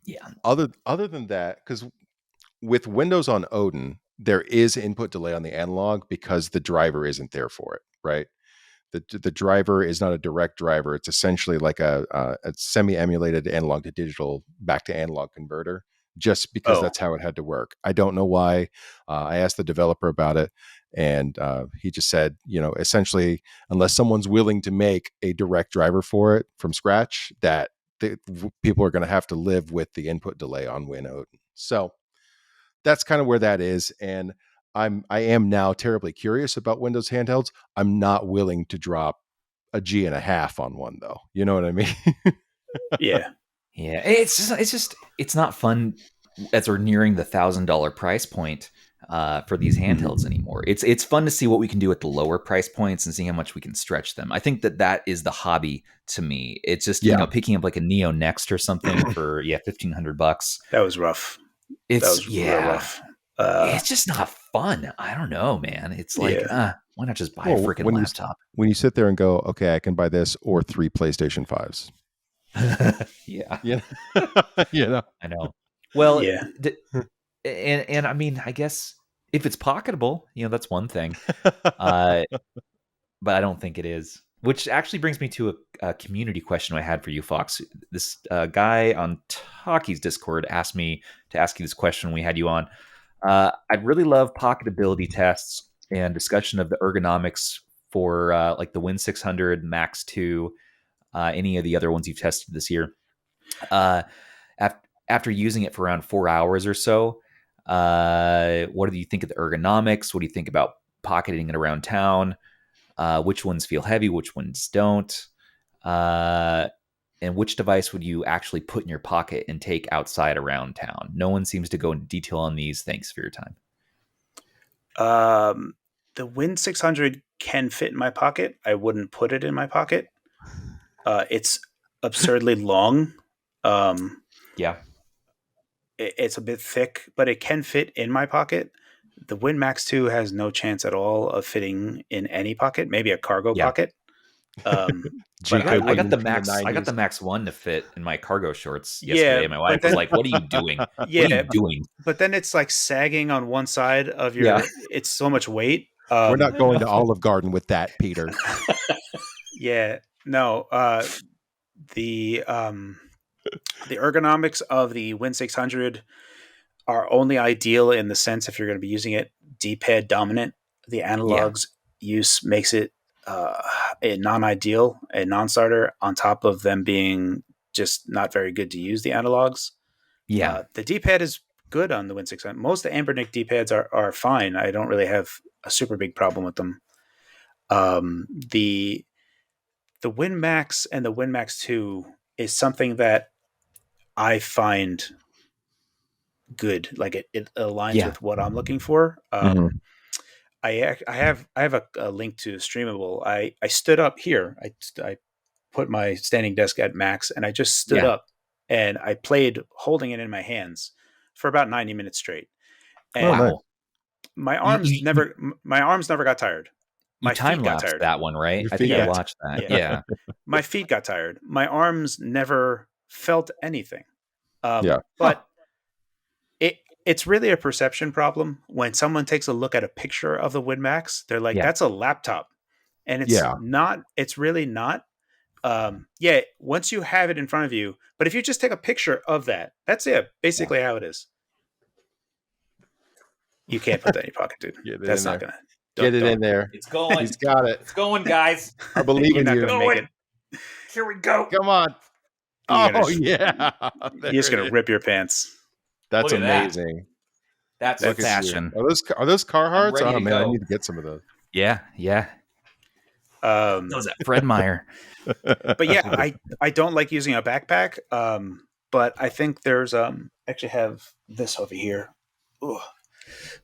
Yeah. Other than that, because with Windows on Odin, there is input delay on the analog because the driver isn't there for it, right? The driver is not a direct driver. It's essentially like a semi-emulated analog to digital back to analog converter, just because that's how it had to work. I don't know why. I asked the developer about it, and he just said, essentially, unless someone's willing to make a direct driver for it from scratch, that people are going to have to live with the input delay on Win Odin. So that's kind of where that is. And I am now terribly curious about Windows handhelds. I'm not willing to drop a G&a-half on one, though. You know what I mean? Yeah. It's not fun as we're nearing the $1,000 price point for these handhelds anymore. It's fun to see what we can do at the lower price points and seeing how much we can stretch them. I think that is the hobby to me. It's just picking up like a Neo Next or something for $1,500. That was rough. It's real rough. It's just not fun. I don't know, man. It's like, why not just buy a freaking laptop? When you sit there and go, okay, I can buy this or 3 PlayStation 5s. Yeah. I know. Well, and I mean, I guess if it's pocketable, that's one thing. But I don't think it is. Which actually brings me to a community question I had for you, Phawx. This guy on Talkie's Discord asked me to ask you this question when we had you on. I'd really love pocketability tests and discussion of the ergonomics for like the Win 600, Max 2, any of the other ones you've tested this year. After using it for around 4 hours or so, what do you think of the ergonomics? What do you think about pocketing it around town? Which ones feel heavy? Which ones don't? And which device would you actually put in your pocket and take outside around town? No one seems to go into detail on these. Thanks for your time. The Win 600 can fit in my pocket. I wouldn't put it in my pocket. It's absurdly long. It's a bit thick, but it can fit in my pocket. The Win Max 2 has no chance at all of fitting in any pocket, maybe a cargo pocket. But I got the Max. I got the Max 1 to fit in my cargo shorts yesterday. My wife was like, "What are you doing? What are you doing?" But then it's like sagging on one side of your. Yeah. It's so much weight. We're not going to Olive Garden with that, Peter. No. The ergonomics of the Win 600 are only ideal in the sense if you're going to be using it D-pad dominant. The analogs use makes it a non-ideal, a non-starter, on top of them being just not very good to use the analogs. The D-pad is good on the Win 600. Most of the Ambernick D-pads are fine. I don't really have a super big problem with them. The Win Max and the Win Max 2 is something that I find good. Like it aligns with what I'm looking for. I have a link to Streamable. I stood up here. I put my standing desk at max and I just stood up and I played holding it in my hands for about 90 minutes straight. And my arms never got tired. My feet got tired. That one, right? I think I watched that. Yeah. My feet got tired. My arms never felt anything. But it's really a perception problem. When someone takes a look at a picture of the Win Max, they're like, that's a laptop. And it's not, it's really not. Once you have it in front of you, but if you just take a picture of that, that's basically how it is. You can't put that in your pocket, dude. That's not going to. Get it in there. It's going. He's got it. It's going, guys. I believe in you. You're not going to make it. Here we go. Come on. You're just going to rip your pants. That's Look at that. amazing. That's Look at you. fashion. Are those Carhartts? ready Oh to man, I go. need to get some of those. Yeah. Those at Fred Meyer. But yeah, I don't like using a backpack. But I think there's actually have this over here. Ugh.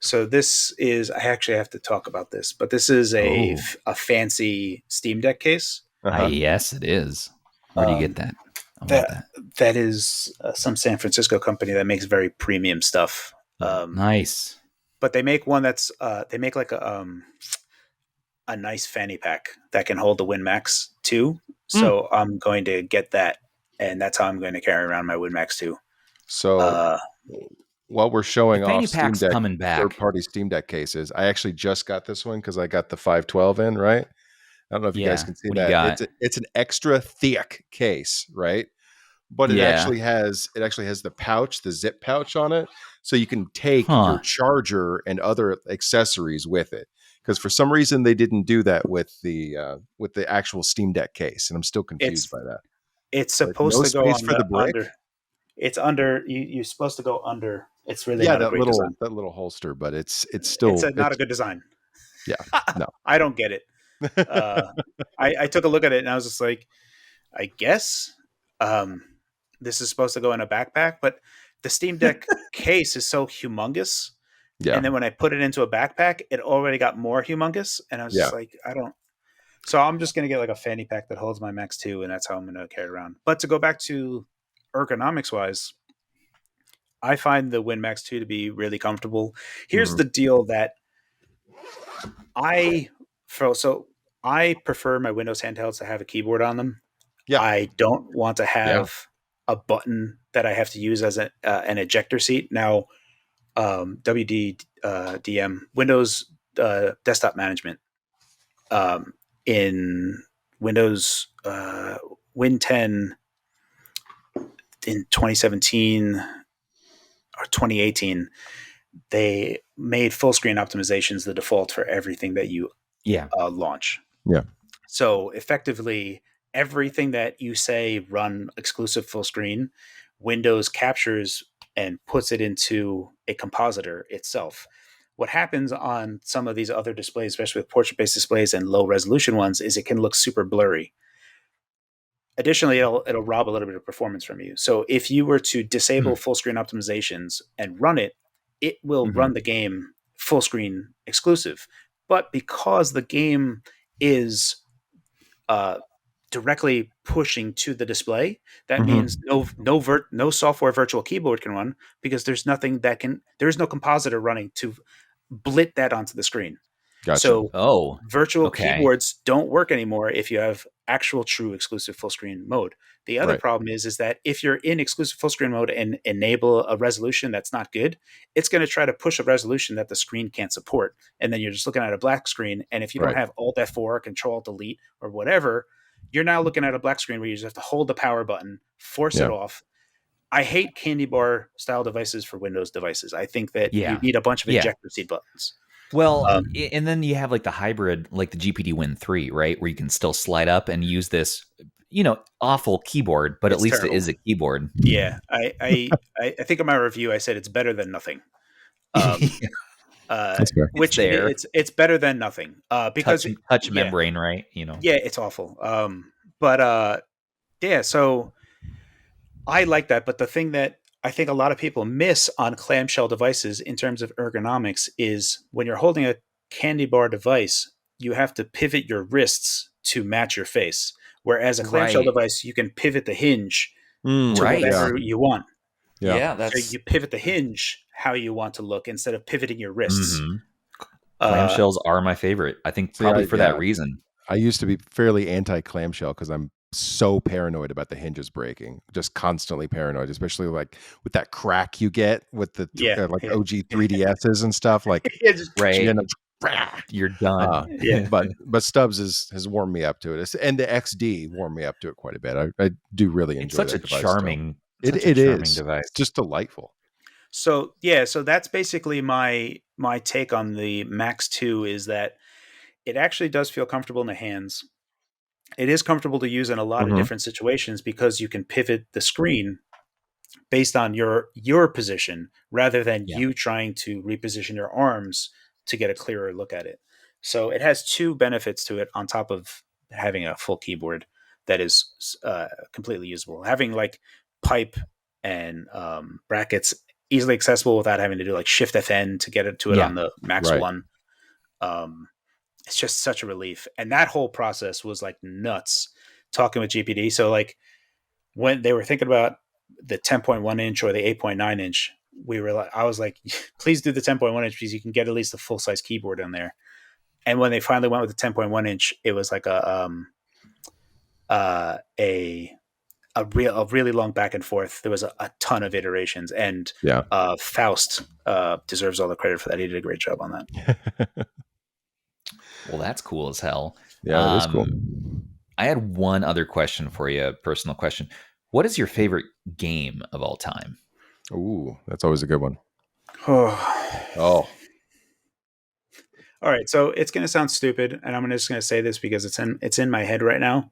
So this is I actually have to talk about this, but this is a fancy Steam Deck case. Yes, it is. Where do you get that? I want that. That is some San Francisco company that makes very premium stuff. Nice. But they make one that's they make like a nice fanny pack that can hold the WinMax 2. So I'm going to get that, and that's how I'm going to carry around my WinMax 2. So while we're showing fanny off Steam pack's Deck, coming back. third-party Steam Deck cases, I actually just got this one because I got the 512 in, right? I don't know if you guys can see What do you that. got? It's an extra thick case, right? But it actually has the pouch, the zip pouch on it, so you can take your charger and other accessories with it. Because for some reason they didn't do that with the actual Steam Deck case, and I'm still confused by that. It's supposed no to go space on for the brick. under. It's under. You're supposed to go under. It's really not a great design. That little holster, but it's still not a good design. Yeah, no, I don't get it. I took a look at it and I was just like, I guess this is supposed to go in a backpack, but the Steam Deck case is so humongous. Yeah. And then when I put it into a backpack, it already got more humongous. And I was just like, I don't. So I'm just going to get like a fanny pack that holds my Max 2, and that's how I'm going to carry it around. But to go back to ergonomics wise, I find the WinMax 2 to be really comfortable. Here's the deal that I prefer my Windows handhelds to have a keyboard on them. Yeah. I don't want to have a button that I have to use as an ejector seat. Now, WDM, Windows Desktop Management, in Windows Win 10 in 2017 or 2018, they made full screen optimizations the default for everything that you launch. Yeah. So effectively, everything that you say run exclusive full screen, Windows captures and puts it into a compositor itself. What happens on some of these other displays, especially with portrait-based displays and low-resolution ones, is it can look super blurry. Additionally, it'll rob a little bit of performance from you. So if you were to disable full screen optimizations and run it, it will run the game full screen exclusive. But because the game is directly pushing to the display, that means no software virtual keyboard can run, because there's no compositor running to blit that onto the screen. Gotcha. So virtual keyboards don't work anymore if you have actual true exclusive full screen mode. The other problem is that if you're in exclusive full screen mode and enable a resolution that's not good, it's going to try to push a resolution that the screen can't support. And then you're just looking at a black screen. And if you don't have Alt F4, Control Delete, or whatever, you're now looking at a black screen where you just have to hold the power button, force it off. I hate candy bar style devices for Windows devices. I think that you need a bunch of ejector seat buttons. Well, and then you have like the hybrid, like the GPD Win 3, right? Where you can still slide up and use this, awful keyboard, but at least terrible. It is a keyboard. Yeah. I think in my review, I said it's better than nothing. Which it's better than nothing. Because touch membrane, right? Yeah, it's awful. So I like that. But the thing that I think a lot of people miss on clamshell devices in terms of ergonomics is when you're holding a candy bar device, you have to pivot your wrists to match your face. Whereas a clamshell device, you can pivot the hinge to whatever you want. Yeah, so you pivot the hinge how you want to look instead of pivoting your wrists. Clamshells are my favorite. I think probably for that reason. I used to be fairly anti-clamshell because I'm so paranoid about the hinges breaking, just constantly paranoid, especially like with that crack you get with the OG 3DSs and stuff. Like, you're done. But Stubbs has warmed me up to it, and the XD warmed me up to it quite a bit. I do really enjoy. It's such a charming, device. It's just delightful. So that's basically my take on the Max 2 is that it actually does feel comfortable in the hands. It is comfortable to use in a lot of different situations because you can pivot the screen based on your position rather than Yeah. you trying to reposition your arms to get a clearer look at it. So it has two benefits to it on top of having a full keyboard that is completely usable. Having like pipe and brackets easily accessible without having to do like Shift FN to get it to it Yeah. on the Max Right. One. It's just such a relief. And that whole process was like nuts talking with GPD. So like when they were thinking about the 10.1 inch or the 8.9 inch, I was like, please do the 10.1 inch because you can get at least a full size keyboard in there. And when they finally went with the 10.1 inch, it was like a really long back and forth. There was a ton of iterations, and Yeah. Phawx deserves all the credit for that. He did a great job on that. Well, that's cool as hell. Yeah, it is cool. I had one other question for you, a personal question. What is your favorite game of all time? Ooh, that's always a good one. Oh. All right, so it's going to sound stupid, and I'm just going to say this because it's in my head right now.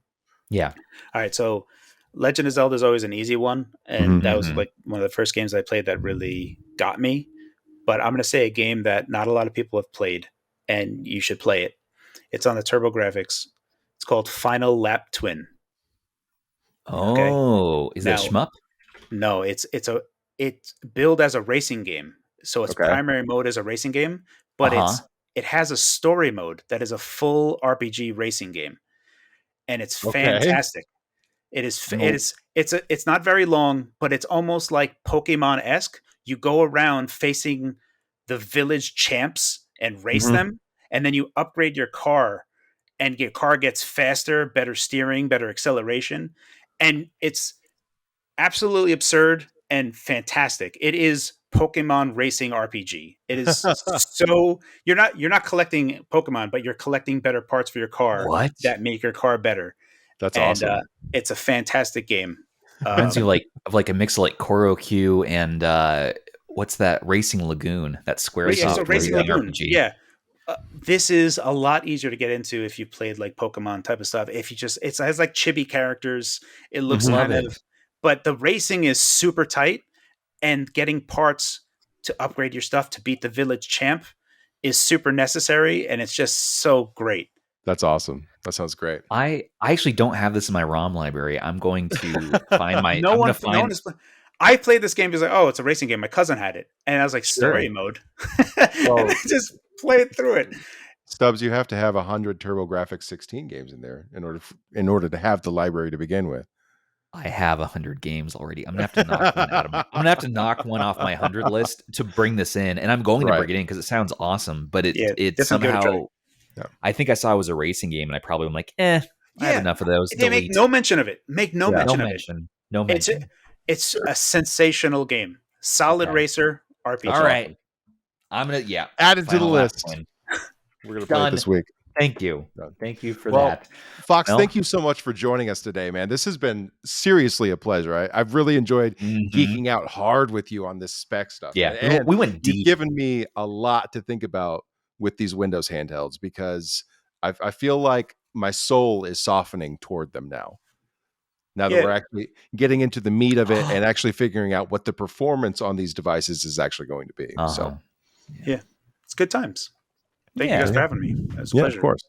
Yeah. All right, so Legend of Zelda is always an easy one, and that was like one of the first games I played that really got me. But I'm going to say a game that not a lot of people have played, and you should play it. It's on the TurboGrafx. It's called Final Lap Twin. Oh, is that shmup? No, it's billed as a racing game. So its primary mode is a racing game, but it has a story mode that is a full RPG racing game, and it's fantastic. It's not very long, but it's almost like Pokemon-esque. You go around facing the village champs and race them, and then you upgrade your car, and your car gets faster, better steering, better acceleration, and it's absolutely absurd and fantastic. It is Pokemon racing RPG. It is so you're not collecting Pokemon, but you're collecting better parts for your car that make your car better. That's awesome. It's a fantastic game. Reminds you of a mix of like Korokyu and what's that Racing Lagoon? That Squaresoft Racing Lagoon. RPG. Yeah. This is a lot easier to get into if you played like Pokemon type of stuff. If you it has like chibi characters, it looks but the racing is super tight, and getting parts to upgrade your stuff to beat the village champ is super necessary, and it's just so great. That's awesome. That sounds great. I actually don't have this in my ROM library. I'm going to find my. I played this game because like, oh, it's a racing game. My cousin had it, and I was like, story mode. And I just played through it. Stubbs, you have to have 100 TurboGrafx 16 games in there in order to have the library to begin with. I have 100 games already. I'm gonna have to knock one out of I'm gonna have to knock one off my 100 list to bring this in, and I'm going to bring it in because it sounds awesome. But it somehow, I think I saw it was a racing game, and I probably am like, I have enough of those. They make no mention of it. No mention of it. No mention. It's a sensational game. Solid racer RPG. All right, I'm gonna add it to the list. We're gonna play it this week. Thank you. Thank you for that. Phawx, thank you so much for joining us today, man. This has been seriously a pleasure. I've really enjoyed geeking out hard with you on this spec stuff. Yeah, and we went deep. You've given me a lot to think about with these Windows handhelds because I feel like my soul is softening toward them now. Now that we're actually getting into the meat of it and actually figuring out what the performance on these devices is actually going to be. So, it's good times. Thank you guys for having me. It was a pleasure. Of course.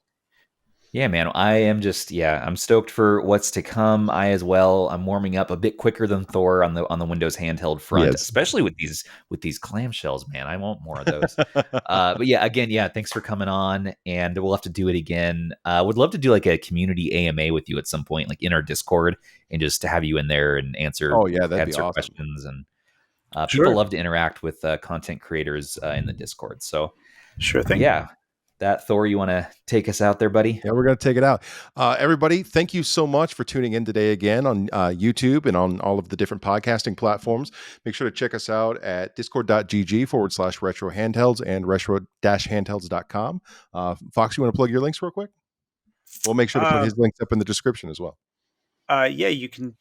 Yeah, man. I am I'm stoked for what's to come. I as well. I'm warming up a bit quicker than Thor on the Windows handheld front, especially with these clamshells, man. I want more of those. But yeah, again, thanks for coming on, and we'll have to do it again. Would love to do like a community AMA with you at some point, like in our Discord, and just to have you in there and answer that'd be awesome. questions. And people love to interact with content creators in the Discord. So sure thing. Yeah. That Thor, you want to take us out there, buddy? Yeah, we're going to take it out. Everybody, thank you so much for tuning in today again on YouTube and on all of the different podcasting platforms. Make sure to check us out at discord.gg/retro handhelds and retro-handhelds.com. Phawx, you want to plug your links real quick? We'll make sure to put his links up in the description as well. You can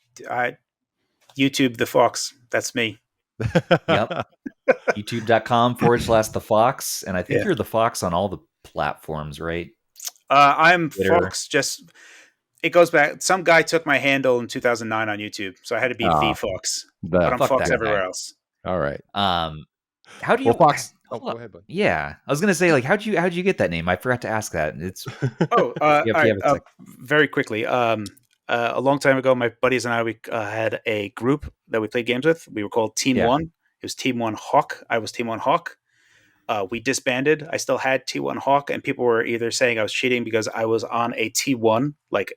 YouTube the Phawx. That's me. Yep. YouTube.com/the Phawx. And I think you're the Phawx on all the platforms, right? I'm Phawx. Just it goes back. Some guy took my handle in 2009 on YouTube, so I had to be the Phawx. But I'm Fuck Phawx that everywhere guy. else. All right. How do you? Well, Phawx. hold Go up. ahead, bud. Yeah, I was gonna say, like, how'd you get that name? I forgot to ask that. It's Oh, if you all right. have a sec. Very quickly. A long time ago, my buddies and I had a group that we played games with. We were called Team Yeah. One. It was Team One Hawk. I was Team One Hawk. We disbanded. I still had T1 Hawk, and people were either saying I was cheating because I was on a T1, like,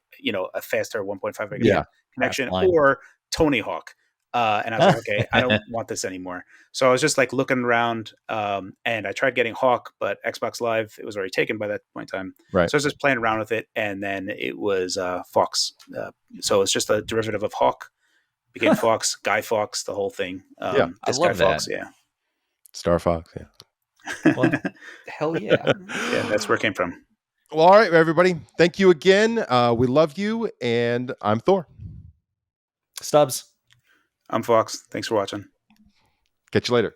a faster 1.5 megabit connection, Fast line. or Tony Hawk. And I was like, okay, I don't want this anymore. So I was just like looking around, and I tried getting Hawk, but Xbox Live, it was already taken by that point in time. Right. So I was just playing around with it, and then it was Phawx. So it's just a derivative of Hawk. Became Phawx, Guy Fawkes, the whole thing. I This love Guy Fawkes, yeah. Star Fox. Yeah. Well, hell yeah. Yeah, that's where it came from. Well, all right, everybody. Thank you again. We love you, and I'm Thor. Stubbs. I'm Phawx. Thanks for watching. Catch you later.